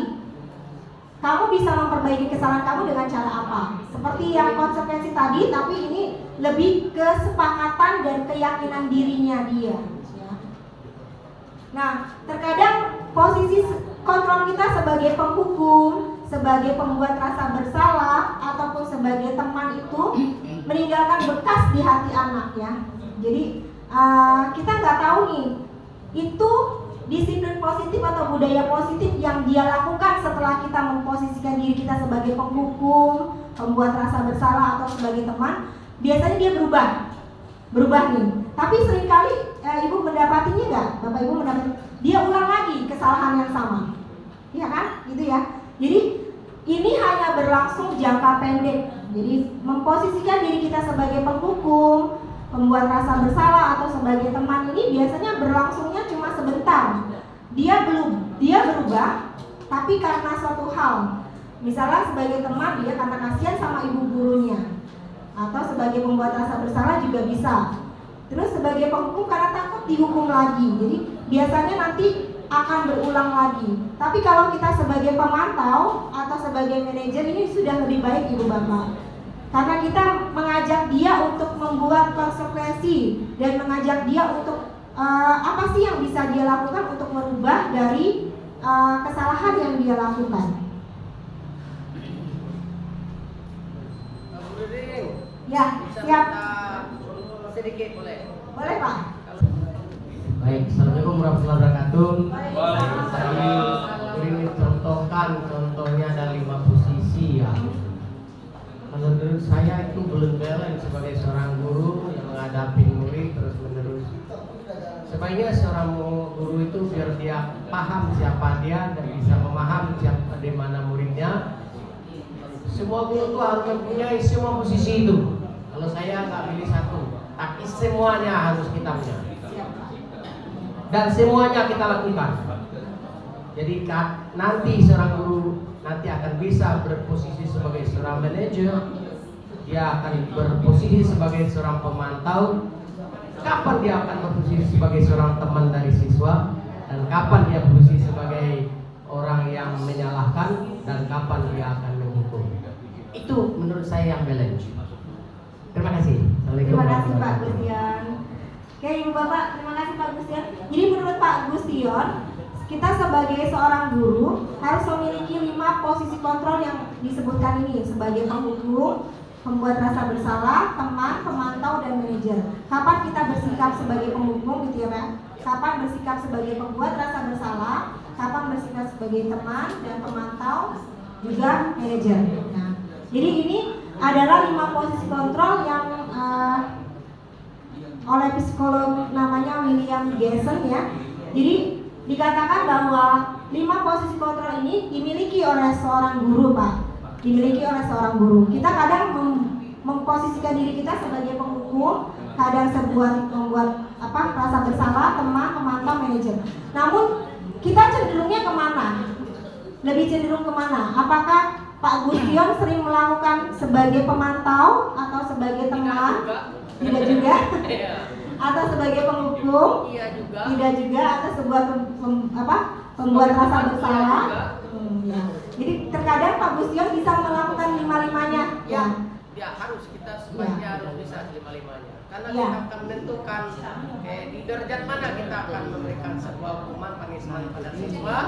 kamu bisa memperbaiki kesalahan kamu dengan cara apa? Seperti yang konsekuensi tadi, tapi ini lebih kesepakatan dan keyakinan dirinya dia. Nah, terkadang posisi kontrol kita sebagai penghukum, sebagai pembuat rasa bersalah, ataupun sebagai teman itu meninggalkan bekas di hati anak ya. Jadi kita nggak tahu nih, itu disiplin positif atau budaya positif yang dia lakukan setelah kita memposisikan diri kita sebagai penghukum, pembuat rasa bersalah atau sebagai teman, biasanya dia berubah nih. Tapi seringkali ibu mendapatinya nggak, bapak ibu mendapati dia ulang lagi kesalahan yang sama, iya kan, gitu ya. Jadi ini hanya berlangsung jangka pendek. Jadi memposisikan diri kita sebagai penghukum, pembuat rasa bersalah atau sebagai teman ini biasanya berlangsungnya cuma sebentar. Dia berubah, tapi karena suatu hal. Misalnya sebagai teman dia karena kasihan sama ibu gurunya, atau sebagai pembuat rasa bersalah juga bisa. Terus sebagai penghukum karena takut dihukum lagi. Jadi biasanya nanti akan berulang lagi. Tapi kalau kita sebagai pemantau atau sebagai manajer ini sudah lebih baik Ibu Bapak. Karena kita mengajak dia untuk membuat konsekuensi dan mengajak dia untuk apa sih yang bisa dia lakukan untuk merubah dari kesalahan yang dia lakukan. Ya, siap. Sedikit boleh? Boleh Pak. Baik, Assalamualaikum warahmatullahi wabarakatuh. Waalaikumsalam. Ini contohkan contohnya ada 5 posisi ya. Menurut saya itu belum balance sebagai seorang guru yang menghadapi murid terus menerus. Sebaiknya seorang guru itu biar dia paham siapa dia dan bisa memahami siapa di mana muridnya. Semua guru itu harus mempunyai semua posisi itu. Kalau saya nggak pilih satu, tapi semuanya harus kita punya. Dan semuanya kita lakukan. Jadi nanti seorang guru nanti akan bisa berposisi sebagai seorang manajer, dia akan berposisi sebagai seorang pemantau, kapan dia akan berposisi sebagai seorang teman dari siswa, dan kapan dia berposisi sebagai orang yang menyalahkan, dan kapan dia akan menghukum. Itu menurut saya yang balance. Terima kasih. Terima kasih Pak Gustian. Oke Ibu Bapak, terima kasih Pak Gustian. Jadi menurut Pak Gustian, kita sebagai seorang guru harus memiliki 5 posisi kontrol yang disebutkan ini sebagai penghukum, pembuat rasa bersalah, teman, pemantau, dan manajer. Kapan kita bersikap sebagai penghukum gitu ya, kapan bersikap sebagai pembuat rasa bersalah, kapan bersikap sebagai teman dan pemantau, juga manajer. Nah, jadi ini adalah 5 posisi kontrol yang oleh psikolog namanya William Jason ya. Jadi dikatakan bahwa 5 posisi kontrol ini dimiliki oleh seorang guru Pak. Dimiliki oleh seorang guru. Kita kadang memposisikan diri kita sebagai penghukum, kadang membuat rasa bersalah, teman, pemantau, manajer. Namun kita cenderungnya kemana? Lebih cenderung kemana? Apakah Pak Gustion sering melakukan sebagai pemantau atau sebagai teman? Tidak juga. Atau sebagai penghukum? Tidak juga. Atau sebuah pembuat rasa bersalah? Ya. Jadi terkadang Pak Gustion bisa melakukan 5-5-nya. Ya harus kita sebaiknya harus bisa 5-5-nya. Karena Ya. kita akan menentukan di derajat mana kita akan memberikan sebuah hukuman punishment pada siswa,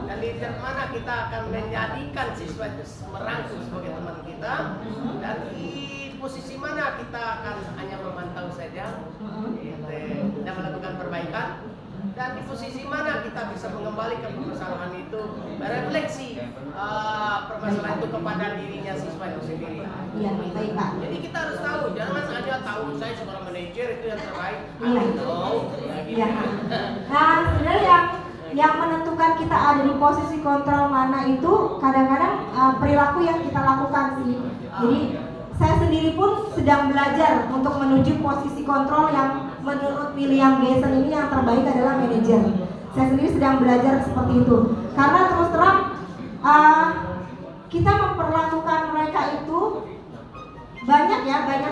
dan di derajat mana kita akan menjadikan siswa itu merangkul sebagai teman kita, dan di posisi mana kita akan hanya memantau saja dan melakukan perbaikan, dan di posisi mana kita bisa mengembalikan permasalahan itu, berefleksi permasalahan itu kepada dirinya siswa itu sendiri. Iya, baik Pak. Jadi kita harus tahu, jangan saja tahu saya seorang manajer itu yang terbaik. Iya. Gitu. Ya. Nah, sebenarnya yang menentukan kita ada di posisi kontrol mana itu kadang-kadang perilaku yang kita lakukan sih. Jadi saya sendiri pun sedang belajar untuk menuju posisi kontrol yang menurut William Jason ini yang terbaik adalah manajer. Saya sendiri sedang belajar seperti itu. Karena terus terang kita memperlakukan mereka itu banyak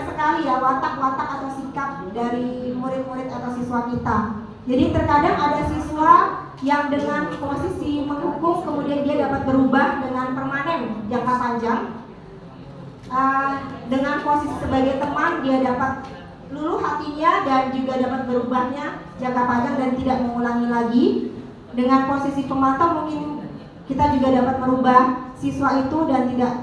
sekali ya watak-watak atau sikap dari murid-murid atau siswa kita. Jadi terkadang ada siswa yang dengan posisi menghukum kemudian dia dapat berubah dengan permanen jangka panjang. Dengan posisi sebagai teman dia dapat luluh hatinya dan juga dapat berubahnya jangka panjang dan tidak mengulangi lagi. Dengan posisi pemantau mungkin kita juga dapat merubah siswa itu dan tidak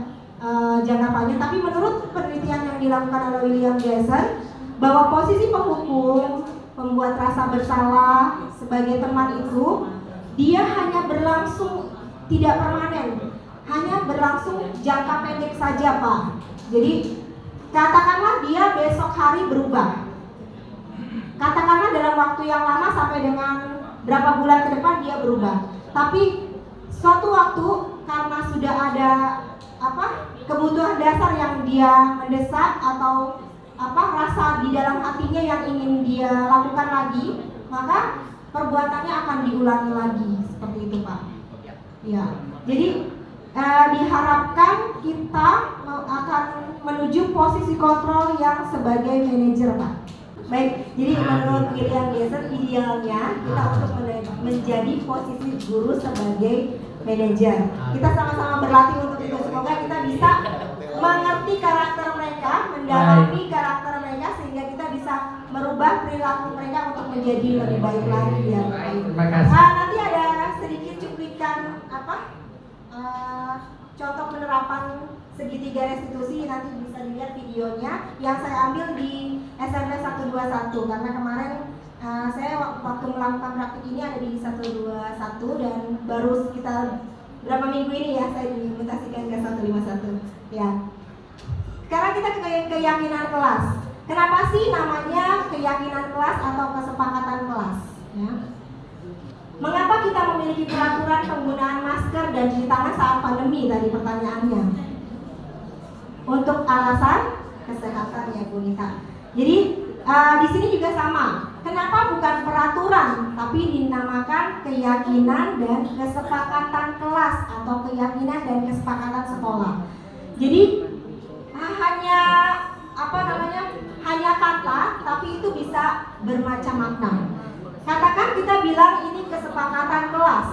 jangka panjang. Tapi menurut penelitian yang dilakukan oleh William Jason, bahwa posisi penghukum, pembuat rasa bersalah sebagai teman itu dia hanya berlangsung tidak permanen, hanya berlangsung jangka pendek saja Pak. Jadi katakanlah dia besok hari berubah, katakanlah dalam waktu yang lama sampai dengan berapa bulan ke depan dia berubah. Tapi suatu waktu karena sudah ada kebutuhan dasar yang dia mendesak atau rasa di dalam hatinya yang ingin dia lakukan lagi, maka perbuatannya akan diulangi lagi, seperti itu Pak. Ya, jadi diharapkan kita akan menuju posisi kontrol yang sebagai manajer Pak. Baik, jadi menurut William Gieser idealnya kita untuk menjadi posisi guru sebagai manajer. Kita sama-sama berlatih untuk itu. Semoga kita bisa mengerti karakter mereka, mendalami karakter mereka sehingga kita bisa merubah perilaku mereka untuk menjadi lebih baik lagi ya. Terima kasih. Nanti ada sedikit cuplikan contoh penerapan segitiga restitusi, nanti bisa dilihat videonya yang saya ambil di SMP 121 karena kemarin saya waktu melakukan praktik ini ada di 121 dan baru sekitar berapa minggu ini ya saya diimplementasikan ke 151 ya. Sekarang kita ke keyakinan kelas. Kenapa sih namanya keyakinan kelas atau kesepakatan kelas ya? Mengapa kita memiliki peraturan penggunaan masker dan cuci tangan saat pandemi tadi pertanyaannya? Untuk alasan kesehatan ya Bu Nita. Jadi di sini juga sama. Kenapa bukan peraturan tapi dinamakan keyakinan dan kesepakatan kelas atau keyakinan dan kesepakatan sekolah. Jadi hanya hanya kata tapi itu bisa bermacam makna. Katakan kita bilang ini kesepakatan kelas,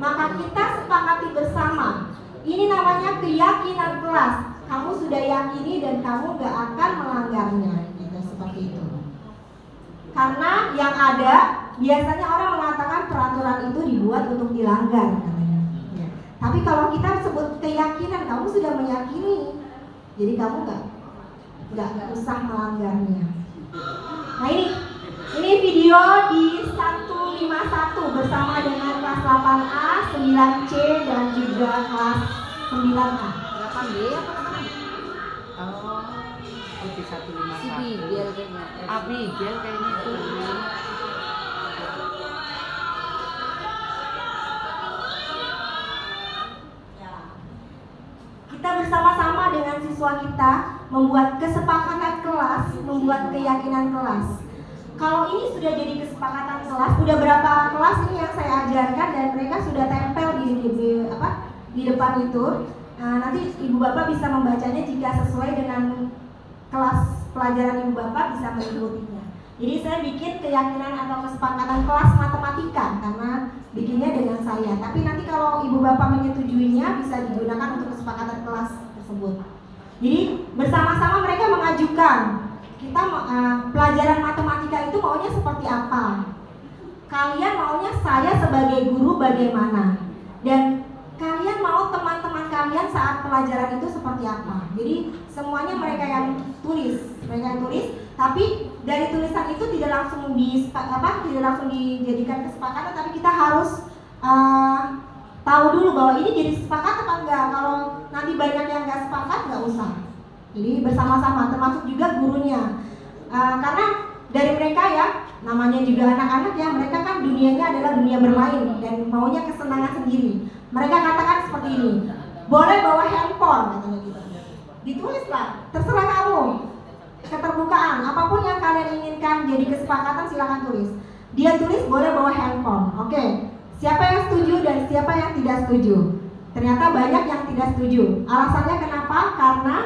maka kita sepakati bersama. Ini namanya keyakinan kelas. Kamu sudah yakini dan kamu gak akan melanggarnya, gitu, seperti itu. Karena yang ada biasanya orang mengatakan peraturan itu dibuat untuk dilanggar, katanya. Ya. Tapi kalau kita sebut keyakinan, kamu sudah meyakini, jadi kamu gak usah melanggarnya. Nah ini video di 151 bersama dengan kelas 8A, 9C dan juga kelas 9A. 8B apa namanya? Oh, di 151. Si Bigel kayaknya. Bigel kayaknya tuh. Kita bersama-sama dengan siswa kita membuat kesepakatan kelas, membuat keyakinan kelas. Kalau ini sudah jadi kesepakatan kelas, udah berapa kelas ini yang saya ajarkan dan mereka sudah tempel di depan itu. Nanti ibu bapak bisa membacanya jika sesuai dengan kelas pelajaran ibu bapak bisa mengikutinya. Jadi saya bikin keyakinan atau kesepakatan kelas matematika karena bikinnya dengan saya. Tapi nanti kalau ibu bapak menyetujuinya bisa digunakan untuk kesepakatan kelas tersebut. Jadi bersama-sama mereka mengajukan kita pelajaran matematika itu maunya seperti apa. Kalian maunya saya sebagai guru bagaimana. Dan kalian mau teman-teman kalian saat pelajaran itu seperti apa. Jadi semuanya mereka yang tulis, tapi dari tulisan itu tidak langsung dijadikan kesepakatan, tapi kita harus tahu dulu bahwa ini jadi sepakat apa enggak. Kalau nanti banyak yang enggak sepakat, enggak usah. Jadi bersama-sama, termasuk juga gurunya. Karena dari mereka ya, namanya juga anak-anak ya, mereka kan dunianya adalah dunia bermain dan maunya kesenangan sendiri. Mereka katakan seperti ini, boleh bawa handphone, katanya gitu. Ditulislah, terserah kamu. Keterbukaan, apapun yang kalian inginkan jadi kesepakatan silakan tulis. Dia tulis boleh bawa handphone. Oke, siapa yang setuju dan siapa yang tidak setuju? Ternyata banyak yang tidak setuju. Alasannya kenapa? Karena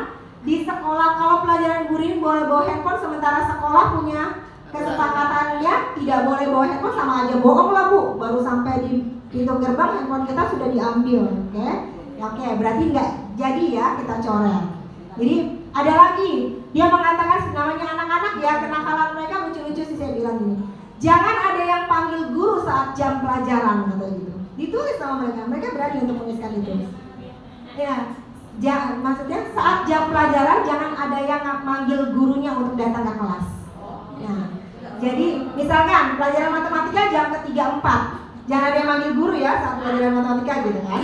di sekolah kalau pelajaran guru ini boleh bawa handphone, sementara sekolah punya kesepakatannya tidak boleh bawa handphone, sama aja bohong lah Bu. Baru sampai di pintu gerbang handphone kita sudah diambil. Oke, berarti nggak jadi ya kita coret. Jadi ada lagi, dia mengatakan namanya anak-anak ya, kenakalan mereka lucu-lucu sih, saya bilang gini, jangan ada yang panggil guru saat jam pelajaran, kata gitu. Ditulis sama mereka berani untuk menuliskan itu. Ya, jangan, maksudnya saat jam pelajaran jangan ada yang manggil gurunya untuk datang ke kelas. Ya, jadi misalkan pelajaran matematika jam ke-3-4, jangan ada yang manggil guru ya saat pelajaran matematika gitu kan.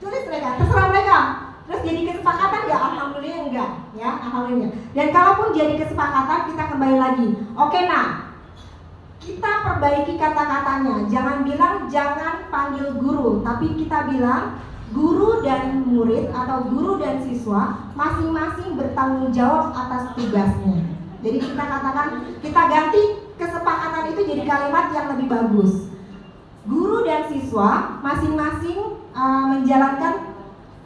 Tulis mereka, terserah mereka. Terus jadi kesepakatan ya, alhamdulillah enggak ya, alhamdulillah. Dan kalaupun jadi kesepakatan kita kembali lagi. Oke, nah kita perbaiki kata-katanya. Jangan bilang jangan panggil guru, tapi kita bilang guru dan murid atau guru dan siswa masing-masing bertanggung jawab atas tugasnya. Jadi kita katakan, kita ganti kesepakatan itu jadi kalimat yang lebih bagus. Guru dan siswa masing-masing menjalankan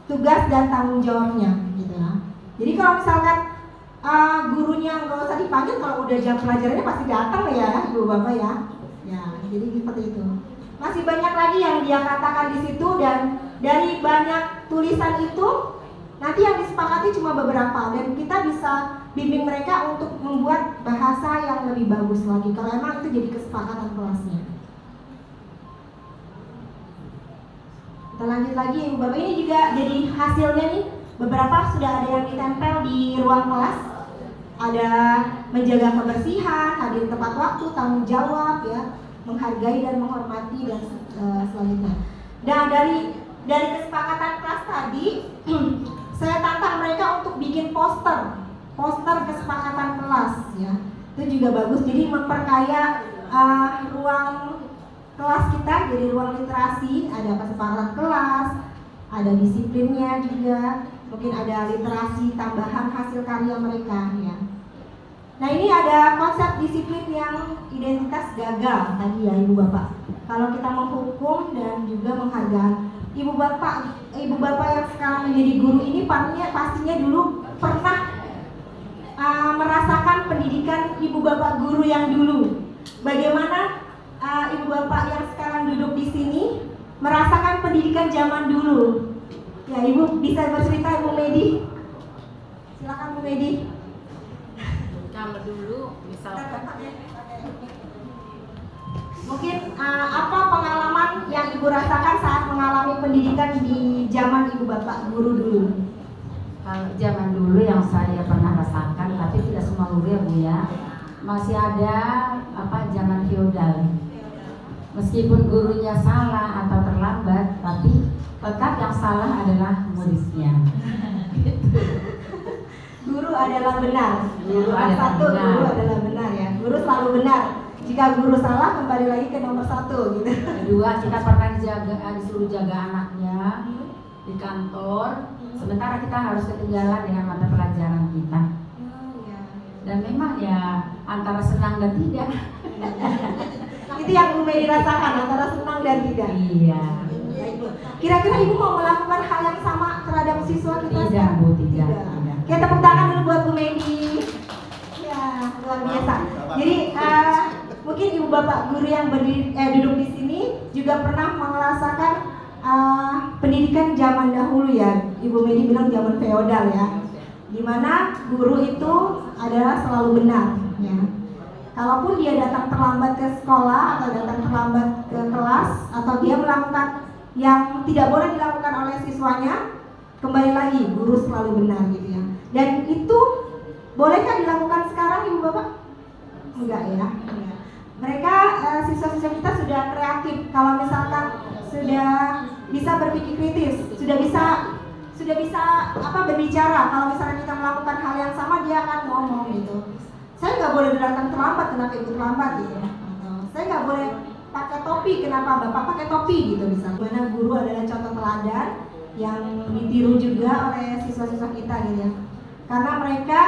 tugas dan tanggung jawabnya, gitu ya. Jadi kalau misalkan gurunya nggak usah dipanggil, kalau udah jam pelajarannya pasti datang ya, ibu bapak ya. Ya, jadi seperti itu. Masih banyak lagi yang dia katakan di situ, dan dari banyak tulisan itu nanti yang disepakati cuma beberapa, dan kita bisa bimbing mereka untuk membuat bahasa yang lebih bagus lagi kalau emang itu jadi kesepakatan kelasnya. Kita lanjut lagi ibu bapak, ini juga jadi hasilnya nih, beberapa sudah ada yang ditempel di ruang kelas, ada menjaga kebersihan, hadir tepat waktu, tanggung jawab ya, menghargai dan menghormati dan selanjutnya. Dan dari kesepakatan kelas tadi saya tantang mereka untuk bikin poster kesepakatan kelas ya. Itu juga bagus, jadi memperkaya ruang kelas kita jadi ruang literasi, ada kesepakatan kelas, ada disiplinnya juga, mungkin ada literasi tambahan hasil karya mereka ya. Nah ini ada konsep disiplin yang identitas gagal tadi ya ibu bapak. Kalau kita menghukum dan juga menghargai ibu bapak yang sekarang menjadi guru ini pastinya dulu pernah merasakan pendidikan ibu bapak guru yang dulu. Bagaimana ibu bapak yang sekarang duduk di sini merasakan pendidikan zaman dulu? Ya ibu bisa bercerita, ibu Medi. Silakan Bu Medi. Kalau dulu misalkan mungkin apa pengalaman yang ibu rasakan saat mengalami pendidikan di zaman ibu bapak guru dulu? Kalau zaman dulu yang saya pernah rasakan, tapi tidak semua guru ya Bu ya, masih ada zaman feodal. Meskipun gurunya salah atau terlambat, tapi tetap yang salah adalah muridnya. Guru adalah benar. Guru adalah Guru benar. adalah benar ya. Guru selalu benar. Jika guru salah, kembali lagi ke nomor 1 gitu. Kedua, kita pernah disuruh jaga anaknya di kantor, sementara kita harus ketinggalan dengan mata pelajaran kita. Dan memang ya antara senang dan tidak. Itu yang Bu Medi rasakan, antara senang dan tidak. Iya. Kira-kira ibu mau melakukan hal yang sama terhadap siswa kita? Tidak Bu, tidak. Kita tepuk tangan dulu buat Bu Medi. Ya, luar biasa. Jadi mungkin ibu bapak guru yang duduk di sini juga pernah merasakan pendidikan zaman dahulu ya. Ibu Medi bilang zaman feodal ya, dimana guru itu adalah selalu benar ya. Kalaupun dia datang terlambat ke sekolah atau datang terlambat ke kelas, atau dia melakukan yang tidak boleh dilakukan oleh siswanya, kembali lagi guru selalu benar gitu ya. Dan itu bolehkah dilakukan sekarang ibu bapak? Enggak ya. Mereka siswa-siswa kita sudah kreatif. Kalau misalkan sudah bisa berpikir kritis, sudah bisa berbicara. Kalau misalnya kita melakukan hal yang sama, dia akan ngomong gitu. Saya nggak boleh datang terlambat, kenapa ibu terlambat gitu. Saya nggak boleh pakai topi, kenapa bapak pakai topi gitu misalnya. Mana guru adalah contoh teladan yang ditiru juga oleh siswa-siswa kita gitu ya. Karena mereka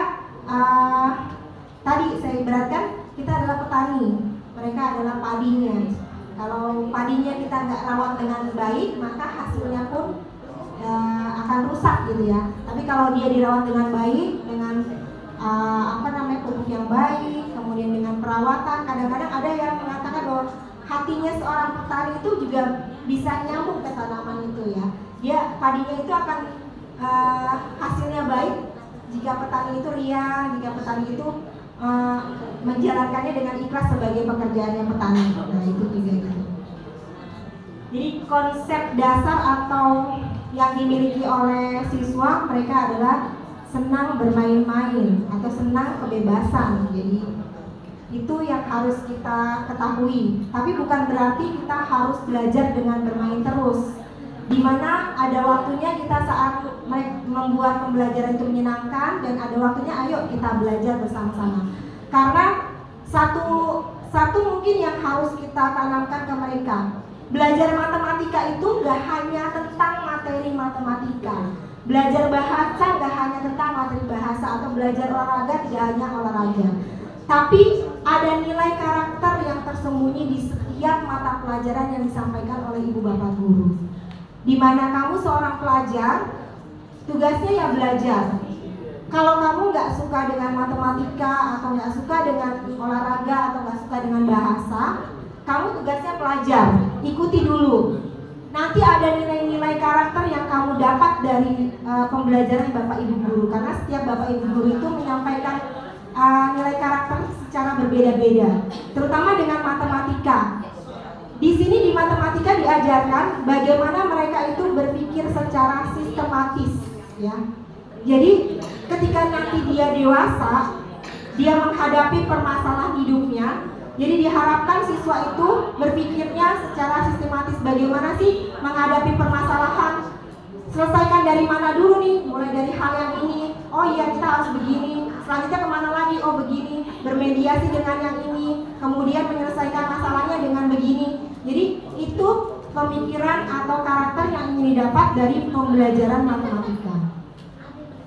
tadi saya ibaratkan kita adalah petani, mereka adalah padinya. Kalau padinya kita nggak rawat dengan baik, maka hasilnya pun akan rusak gitu ya. Tapi kalau dia dirawat dengan baik, dengan pupuk yang baik, kemudian dengan perawatan, kadang-kadang ada yang mengatakan bahwa hatinya seorang petani itu juga bisa nyambung ke tanaman itu ya. Dia padinya itu akan hasilnya baik jika petani itu riang, jika petani itu menjalankannya dengan ikhlas sebagai pekerjaannya petani. Nah itu juga gitu. Jadi konsep dasar atau yang dimiliki oleh siswa mereka adalah senang bermain-main atau senang kebebasan. Jadi itu yang harus kita ketahui. Tapi bukan berarti kita harus belajar dengan bermain terus. Dimana ada waktunya kita saat membuat pembelajaran itu menyenangkan, dan ada waktunya ayo kita belajar bersama-sama. Karena satu mungkin yang harus kita tanamkan ke mereka, belajar matematika itu gak hanya tentang materi matematika, Belajar bahasa gak hanya tentang materi bahasa, atau belajar olahraga tidak hanya olahraga, tapi ada nilai karakter yang tersembunyi di setiap mata pelajaran yang disampaikan oleh ibu bapak guru. Dimana kamu seorang pelajar, tugasnya ya belajar. Kalau kamu nggak suka dengan matematika, atau nggak suka dengan olahraga, atau nggak suka dengan bahasa, kamu tugasnya pelajar. Ikuti dulu. Nanti ada nilai-nilai karakter yang kamu dapat dari pembelajaran bapak ibu guru. Karena setiap bapak ibu guru itu menyampaikan nilai karakter secara berbeda-beda, terutama dengan matematika. Di sini di matematika diajarkan bagaimana mereka itu berpikir secara sistematis, ya. Jadi ketika nanti dia dewasa, dia menghadapi permasalahan hidupnya. Jadi diharapkan siswa itu berpikirnya secara sistematis, bagaimana sih menghadapi permasalahan. Selesaikan dari mana dulu nih, mulai dari hal yang ini, oh iya kita harus begini, selanjutnya kemana lagi, oh begini, bermediasi dengan yang ini, kemudian menyelesaikan masalahnya dengan begini. Jadi itu pemikiran atau karakter yang ingin didapat dari pembelajaran matematika.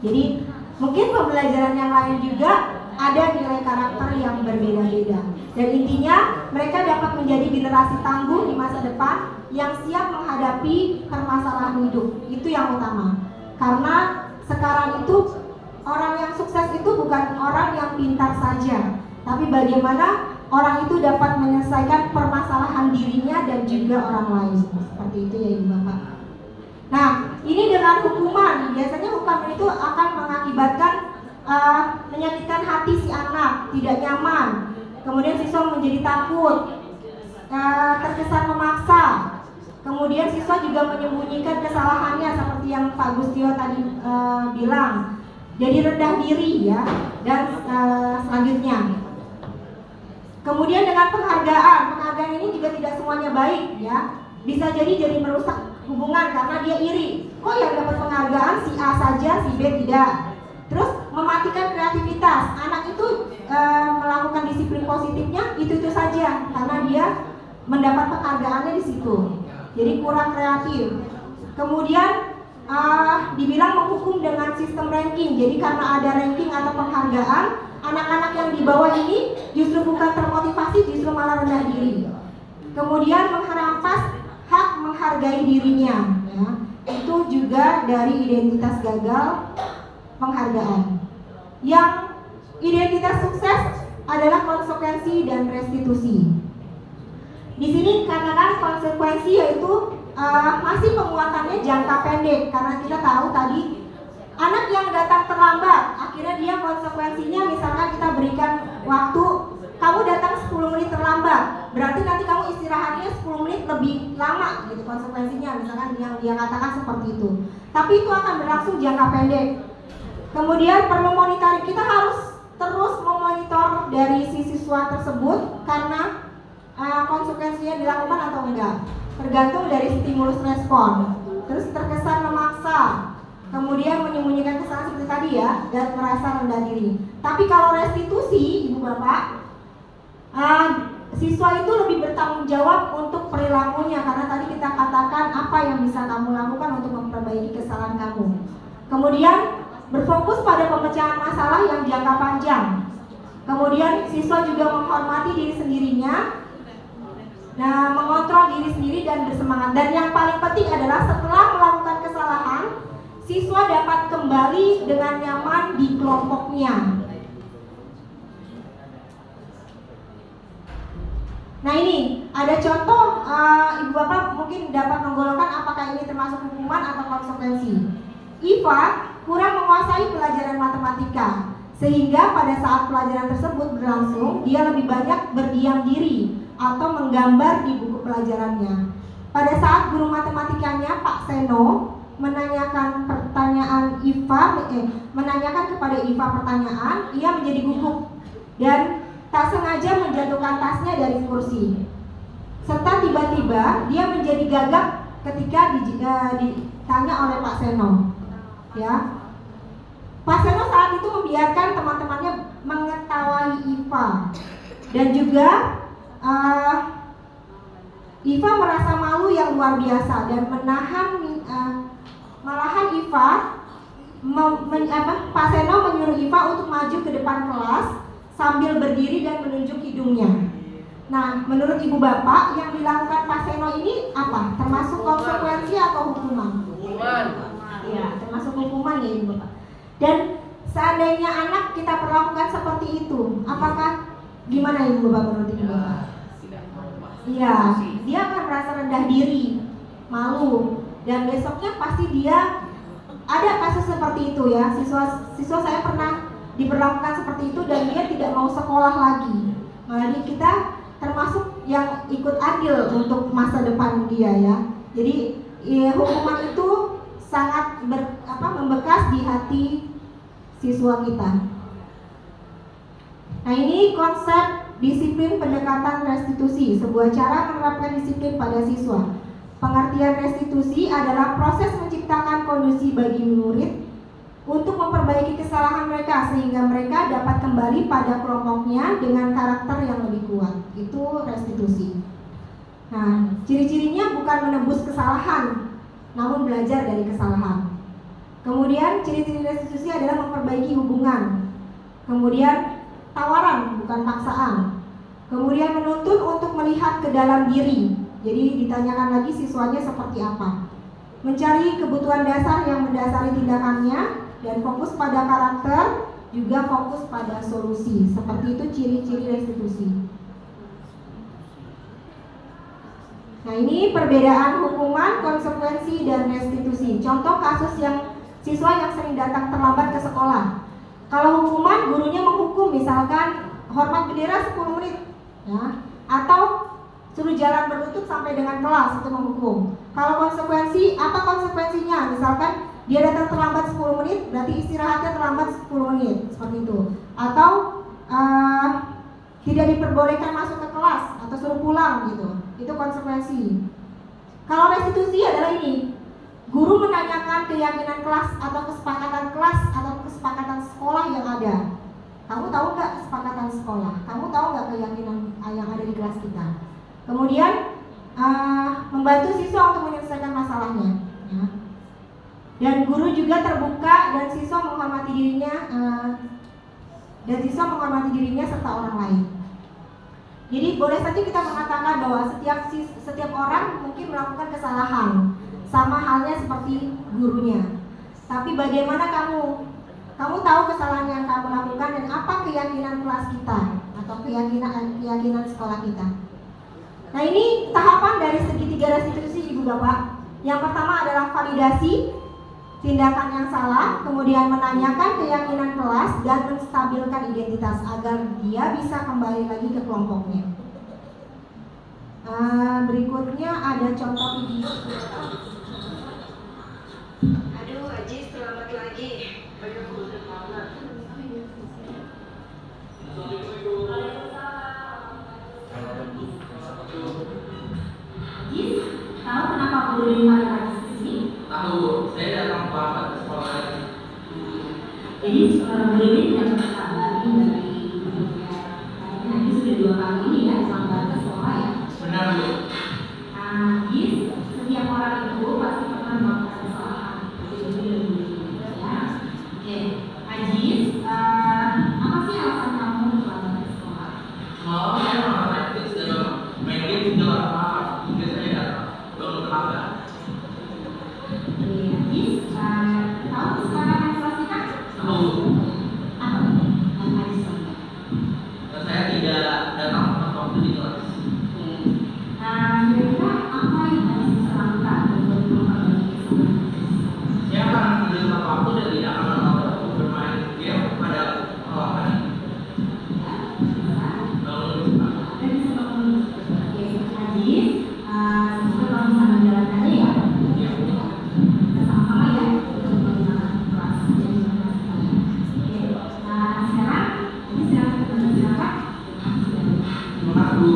Jadi mungkin pembelajaran yang lain juga ada nilai karakter yang berbeda-beda. Dan intinya mereka dapat menjadi generasi tangguh di masa depan yang siap menghadapi permasalahan hidup. Itu yang utama. Karena sekarang itu orang yang sukses itu bukan orang yang pintar saja, tapi bagaimana orang itu dapat menyelesaikan permasalahan dirinya dan juga orang lain. Seperti itu ya Ibu Bapak. Nah, ini dengan hukuman, biasanya hukuman itu akan mengakibatkan menyakitkan hati si anak, tidak nyaman. Kemudian siswa menjadi takut, terkesan memaksa. Kemudian siswa juga menyembunyikan kesalahannya seperti yang Pak Gustio tadi bilang. Jadi rendah diri ya, dan selanjutnya. Kemudian dengan penghargaan ini juga tidak semuanya baik ya. Bisa jadi merusak hubungan karena dia iri. Kok yang dapat penghargaan si A saja, si B tidak. Terus mematikan kreativitas. Anak itu melakukan disiplin positifnya itu saja karena dia mendapat penghargaannya di situ. Jadi kurang kreatif. Kemudian dibilang menghukum dengan sistem ranking. Jadi karena ada ranking atau penghargaan, anak-anak yang di bawah ini justru bukan termotivasi, justru malah rendah diri. Kemudian menghampas hak menghargai dirinya, ya. Itu juga dari identitas gagal penghargaan. Yang identitas sukses adalah konsekuensi dan restitusi. Di sini katakan konsekuensi yaitu masih penguatannya jangka pendek, karena kita tahu tadi anak yang datang terlambat, akhirnya dia konsekuensinya misalkan kita berikan waktu, kamu datang 10 menit terlambat, berarti nanti kamu istirahatnya 10 menit lebih lama gitu konsekuensinya, misalkan yang dia katakan seperti itu. Tapi itu akan berlangsung jangka pendek. Kemudian perlu monitoring, kita harus terus memonitor dari si siswa tersebut karena konsekuensinya dilakukan atau enggak, tergantung dari stimulus respon. Terus terkesan memaksa, kemudian menyembunyikan kesalahan seperti tadi ya, dan merasa rendah diri. Tapi kalau restitusi, Ibu Bapak, siswa itu lebih bertanggung jawab untuk perilakunya, karena tadi kita katakan apa yang bisa kamu lakukan untuk memperbaiki kesalahan kamu. Kemudian berfokus pada pemecahan masalah yang jangka panjang. Kemudian siswa juga menghormati diri sendirinya, nah, mengontrol diri sendiri dan bersemangat. Dan yang paling penting adalah setelah melakukan kesalahan, siswa dapat kembali dengan nyaman di kelompoknya. Nah ini ada contoh, Ibu Bapak mungkin dapat menggolongkan apakah ini termasuk hukuman atau konsekuensi. Iva kurang menguasai pelajaran matematika, sehingga pada saat pelajaran tersebut berlangsung, dia lebih banyak berdiam diri atau menggambar di buku pelajarannya. Pada saat guru matematikanya Pak Seno menanyakan pertanyaan menanyakan kepada Iva pertanyaan, ia menjadi gugup dan tak sengaja menjatuhkan tasnya dari kursi. Serta tiba-tiba dia menjadi gagap ketika ditanya oleh Pak Seno. Ya, Pak Seno saat itu membiarkan teman-temannya mengetawahi Iva dan juga Iva merasa malu yang luar biasa dan malahan Iva Pak Seno menyuruh Iva untuk maju ke depan kelas sambil berdiri dan menunjuk hidungnya. Nah, menurut Ibu Bapak, yang dilakukan Pak Seno ini apa? Termasuk konsekuensi atau hukuman? Hukuman. Iya, termasuk hukuman ya Ibu Bapak. Dan seandainya anak kita perlakukan seperti itu, apakah gimana Ibu Bapak menurut Ibu Bapak? Iya, dia akan merasa rendah diri, malu, dan besoknya pasti dia ada kasus seperti itu ya. Siswa saya pernah diperlakukan seperti itu dan dia tidak mau sekolah lagi. Malah kita termasuk yang ikut andil untuk masa depan dia ya. Jadi hukuman itu sangat membekas di hati siswa kita. Nah, ini konsep disiplin pendekatan restitusi, sebuah cara menerapkan disiplin pada siswa. Pengertian restitusi adalah proses menciptakan kondisi bagi murid untuk memperbaiki kesalahan mereka sehingga mereka dapat kembali pada kelompoknya dengan karakter yang lebih kuat. Itu restitusi. Nah, ciri-cirinya bukan menebus kesalahan, namun belajar dari kesalahan. Kemudian ciri-ciri restitusi adalah memperbaiki hubungan. Kemudian tawaran, bukan paksaan. Kemudian menuntun untuk melihat ke dalam diri. Jadi ditanyakan lagi siswanya seperti apa. Mencari kebutuhan dasar yang mendasari tindakannya dan fokus pada karakter, juga fokus pada solusi. Seperti itu ciri-ciri restitusi. Nah, ini perbedaan hukuman, konsekuensi, dan restitusi. Contoh kasus yang siswa yang sering datang terlambat ke sekolah. Kalau hukuman, gurunya menghukum, misalkan hormat bendera 10 menit ya, atau suruh jalan berlutut sampai dengan kelas, itu menghukum. Kalau konsekuensi, apa konsekuensinya? Misalkan dia datang terlambat 10 menit, berarti istirahatnya terlambat 10 menit, seperti itu. Atau tidak diperbolehkan masuk ke kelas atau suruh pulang gitu. Itu konsekuensi. Kalau restitusi adalah ini. Guru menanyakan keyakinan kelas atau kesepakatan sekolah yang ada. Kamu tahu nggak kesepakatan sekolah? Kamu tahu nggak keyakinan yang ada di kelas kita? Kemudian membantu siswa untuk menyelesaikan masalahnya. Ya. Dan guru juga terbuka dan siswa menghormati dirinya serta orang lain. Jadi boleh saja kita mengatakan bahwa setiap orang mungkin melakukan kesalahan, sama halnya seperti gurunya. Tapi bagaimana kamu tahu kesalahan yang kamu lakukan dan apa keyakinan kelas kita atau keyakinan sekolah kita. Nah, ini tahapan dari segitiga restitusi Ibu Bapak. Yang pertama adalah validasi tindakan yang salah, kemudian menanyakan keyakinan kelas dan menstabilkan identitas agar dia bisa kembali lagi ke kelompoknya. Berikutnya ada contoh video. Aduh, Aji, selamat lagi. Jis, tahu kenapa guru dimakan di sini? Tahu, saya datang terlambat ke sekolah lagi. Jadi guru ini tidak pertama lagi dari nanti sudah 2 kali ini ya sampai ke sekolah ya. Benar Bu. Jis, setiap orang itu pasti pernah melakukan kesalahan. Ya. Oke, Ajis, apa sih alasan kamu terlambat ke sekolah? Semalam saya nonton Netflix dan main game juga lama. Mungkin saya datang belum terlambat. Tahu kesepakatan kelas kita? Tahu. Apa? Dan saya tidak datang tepat waktu di kelas. Kira-kira apa yang harus kita lakukan untuk memperbaiki kesalahan? Saya akan ambil tepat waktu dan tidak akan menolak untuk bermain game pada perlawanan. Lalu Dan sebelum Ajis, semoga kamu bisa menjalankannya ya. Sama-sama ya untuk menggunakan kelas. Oke, sekarang ini silakan. terima kasih Bu.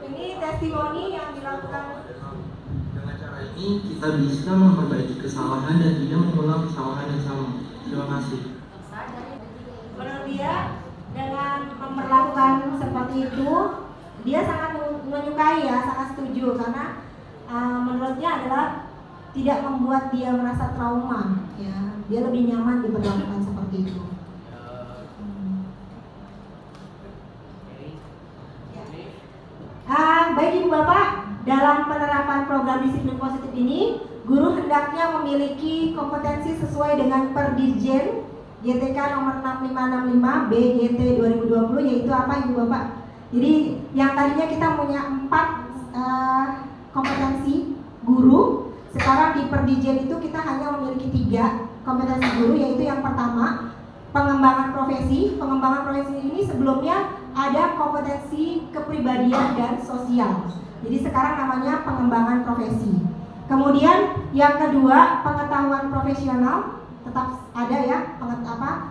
Ini testimoni yang dilakukan. Dengan cara ini kita bisa memperbaiki kesalahan dan tidak mengulang kesalahan yang sama. Terima kasih. Menurut dia dengan memperlakukan seperti itu, dia sangat menyukai ya, sangat setuju karena menurutnya adalah tidak membuat dia merasa trauma ya, dia lebih nyaman diperlakukan seperti itu. Baik Ibu Bapak, dalam penerapan program disiplin positif ini, guru hendaknya memiliki kompetensi sesuai dengan Perdirjen GTK nomor 6565 BGT 2020, yaitu apa Ibu Bapak? Jadi yang tadinya kita punya 4 kompetensi guru, sekarang di Perdirjen itu kita hanya memiliki 3 kompetensi guru, yaitu yang pertama pengembangan profesi. Pengembangan profesi ini sebelumnya ada kompetensi kepribadian dan sosial. Jadi sekarang namanya pengembangan profesi. Kemudian yang kedua pengetahuan profesional, tetap ada ya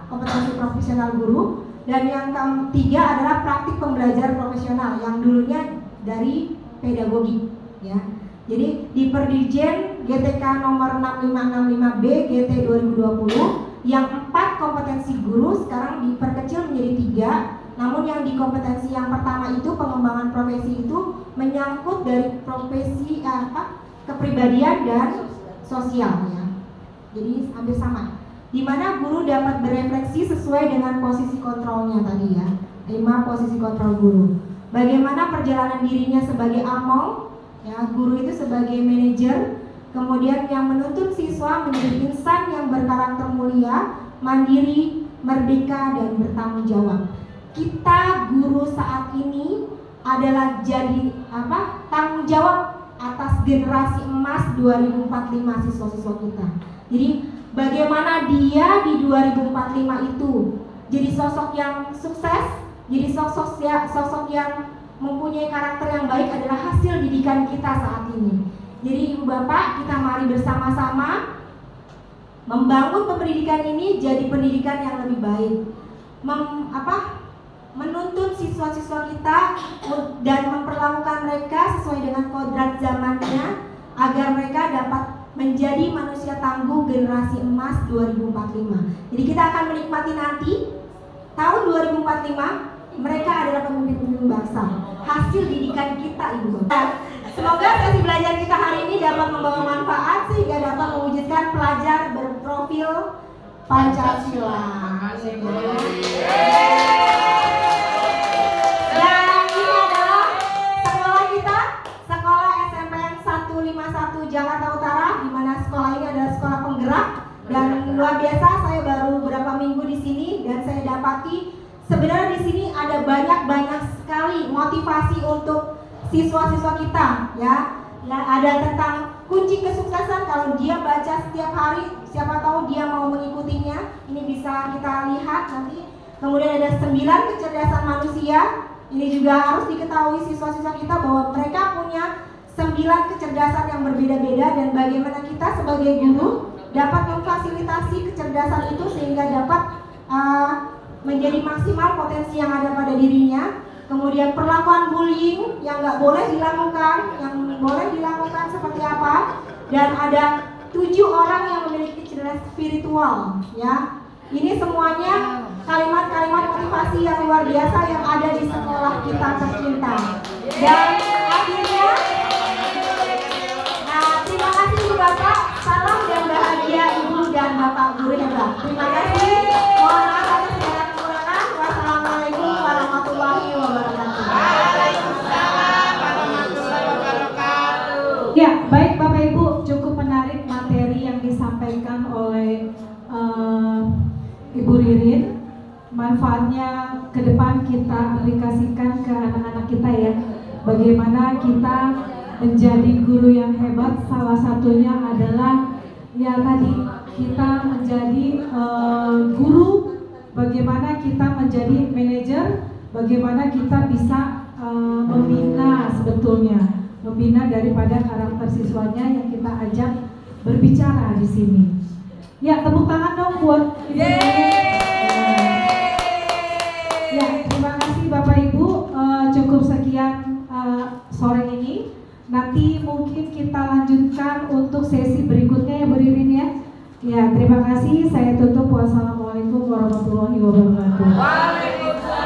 kompetensi profesional guru. Dan yang ketiga adalah praktik pembelajaran profesional yang dulunya dari pedagogi ya. Jadi di Perdirjen GTK nomor 6565 BGT 2020 yang 4 kompetensi guru sekarang diperkecil menjadi 3. Namun yang di kompetensi yang pertama itu pengembangan profesi itu menyangkut dari profesi kepribadian dan sosial ya. Jadi hampir sama. Di mana guru dapat berefleksi sesuai dengan posisi kontrolnya tadi ya. 5 posisi kontrol guru. Bagaimana perjalanan dirinya sebagai among ya, guru itu sebagai manajer. Kemudian yang menuntut siswa menjadi insan yang berkarakter mulia, mandiri, merdeka dan bertanggung jawab. Kita guru saat ini adalah jadi tanggung jawab atas generasi emas 2045 siswa-siswa kita. Jadi bagaimana dia di 2045 itu jadi sosok yang sukses, jadi sosok yang mempunyai karakter yang baik adalah hasil didikan kita saat ini. Jadi Ibu Bapak, kita mari bersama-sama membangun pendidikan ini jadi pendidikan yang lebih baik. Menuntun siswa-siswa kita dan memperlakukan mereka sesuai dengan kodrat zamannya agar mereka dapat menjadi manusia tangguh generasi emas 2045. Jadi kita akan menikmati nanti tahun 2045 mereka adalah pemimpin-pemimpin bangsa. Hasil didikan kita Ibu Bapak. Semoga sesi belajar kita hari ini dapat membawa manfaat sehingga dapat mewujudkan pelajar berprofil Pancasila. Dan ini adalah sekolah kita, sekolah SMPN 151 Jakarta Utara, di mana sekolah ini adalah sekolah penggerak. Dan luar biasa, saya baru beberapa minggu di sini dan saya dapati sebenarnya di sini ada banyak sekali motivasi untuk siswa-siswa kita ya. Ada tentang kunci kesuksesan, kalau dia baca setiap hari siapa tahu dia mau mengikutinya. Ini bisa kita lihat nanti. Kemudian ada 9 kecerdasan manusia. Ini juga harus diketahui siswa-siswa kita bahwa mereka punya 9 kecerdasan yang berbeda-beda, dan bagaimana kita sebagai guru dapat memfasilitasi kecerdasan itu sehingga dapat menjadi maksimal potensi yang ada pada dirinya. Kemudian perlakuan bullying yang nggak boleh dilakukan, yang boleh dilakukan seperti apa. Dan ada 7 orang yang memiliki kecerdasan spiritual ya. Ini semuanya kalimat-kalimat motivasi yang luar biasa yang ada di sekolah kita tercinta. Dan akhirnya, terima kasih Ibu Bapak, salam dan bahagia Ibu dan Bapak guru hebat. Terima kasih. Mohon maaf atas segala kekurangan. Wassalamualaikum warahmatullahi wabarakatuh. Waalaikumsalam warahmatullahi wabarakatuh. Ya, baik Bapak Ibu, cukup menarik materi yang disampaikan oleh Ibu Ririn. Manfaatnya ke depan kita aplikasikan ke anak-anak kita ya. Bagaimana kita menjadi guru yang hebat, salah satunya adalah ya tadi kita menjadi guru, bagaimana kita menjadi manajer, bagaimana kita bisa membina sebetulnya, membina daripada karakter siswanya yang kita ajak berbicara di sini. Ya, tepuk tangan dong buat ya, terima kasih Bapak Ibu. Cukup sekian sore ini. Nanti mungkin kita lanjutkan untuk sesi berikutnya ya Bu Ririn ya. Ya, terima kasih. Saya tutup. Wassalamualaikum warahmatullahi wabarakatuh. Waalaikumsalam.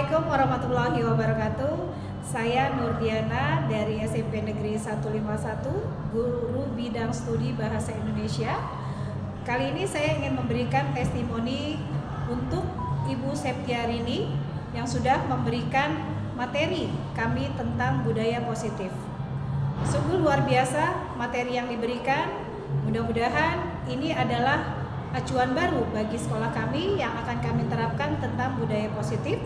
Assalamualaikum warahmatullahi wabarakatuh. Saya Nurdiana dari SMP Negeri 151, guru bidang studi Bahasa Indonesia. Kali ini saya ingin memberikan testimoni untuk Ibu Septiarini yang sudah memberikan materi kami tentang budaya positif. Sungguh luar biasa materi yang diberikan. Mudah-mudahan ini adalah acuan baru bagi sekolah kami yang akan kami terapkan tentang budaya positif.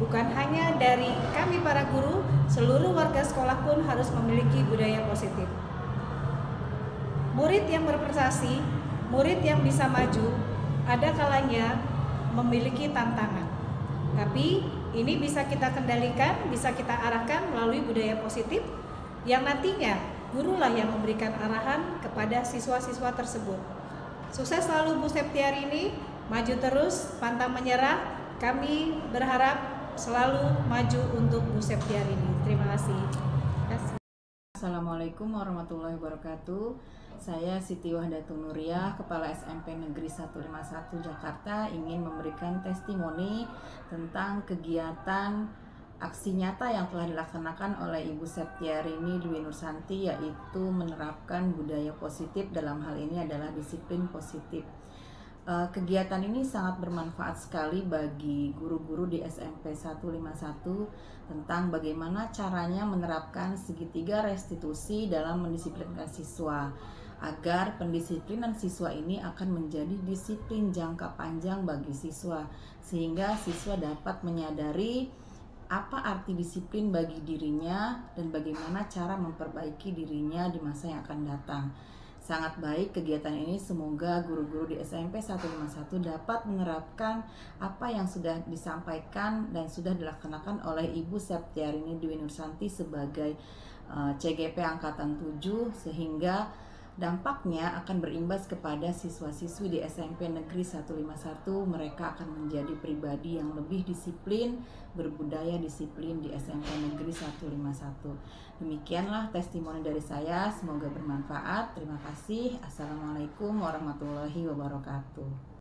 Bukan hanya dari kami para guru, seluruh warga sekolah pun harus memiliki budaya positif. Murid yang berprestasi, murid yang bisa maju, ada kalanya memiliki tantangan. Tapi ini bisa kita kendalikan, bisa kita arahkan melalui budaya positif yang nantinya gurulah yang memberikan arahan kepada siswa-siswa tersebut. Sukses selalu Bu Septiarini, maju terus, pantang menyerah. Kami berharap selalu maju untuk Bu Septiarini. Terima kasih. Assalamualaikum warahmatullahi wabarakatuh. Saya Siti Wahdatun Nuriyah, Kepala SMP Negeri 151 Jakarta, ingin memberikan testimoni tentang kegiatan aksi nyata yang telah dilaksanakan oleh Ibu Septiarini Dwi Nursanti, yaitu menerapkan budaya positif. Dalam hal ini adalah disiplin positif. Kegiatan ini sangat bermanfaat sekali bagi guru-guru di SMP 151 tentang bagaimana caranya menerapkan segitiga restitusi dalam mendisiplinkan siswa, agar pendisiplinan siswa ini akan menjadi disiplin jangka panjang bagi siswa, sehingga siswa dapat menyadari apa arti disiplin bagi dirinya dan bagaimana cara memperbaiki dirinya di masa yang akan datang. Sangat baik kegiatan ini, semoga guru-guru di SMP 151 dapat menerapkan apa yang sudah disampaikan dan sudah dilaksanakan oleh Ibu Septiarini Dwi Nursanti sebagai CGP Angkatan 7, sehingga dampaknya akan berimbas kepada siswa-siswi di SMP Negeri 151. Mereka akan menjadi pribadi yang lebih disiplin, berbudaya disiplin di SMP Negeri 151. Demikianlah testimoni dari saya, semoga bermanfaat. Terima kasih. Assalamualaikum warahmatullahi wabarakatuh.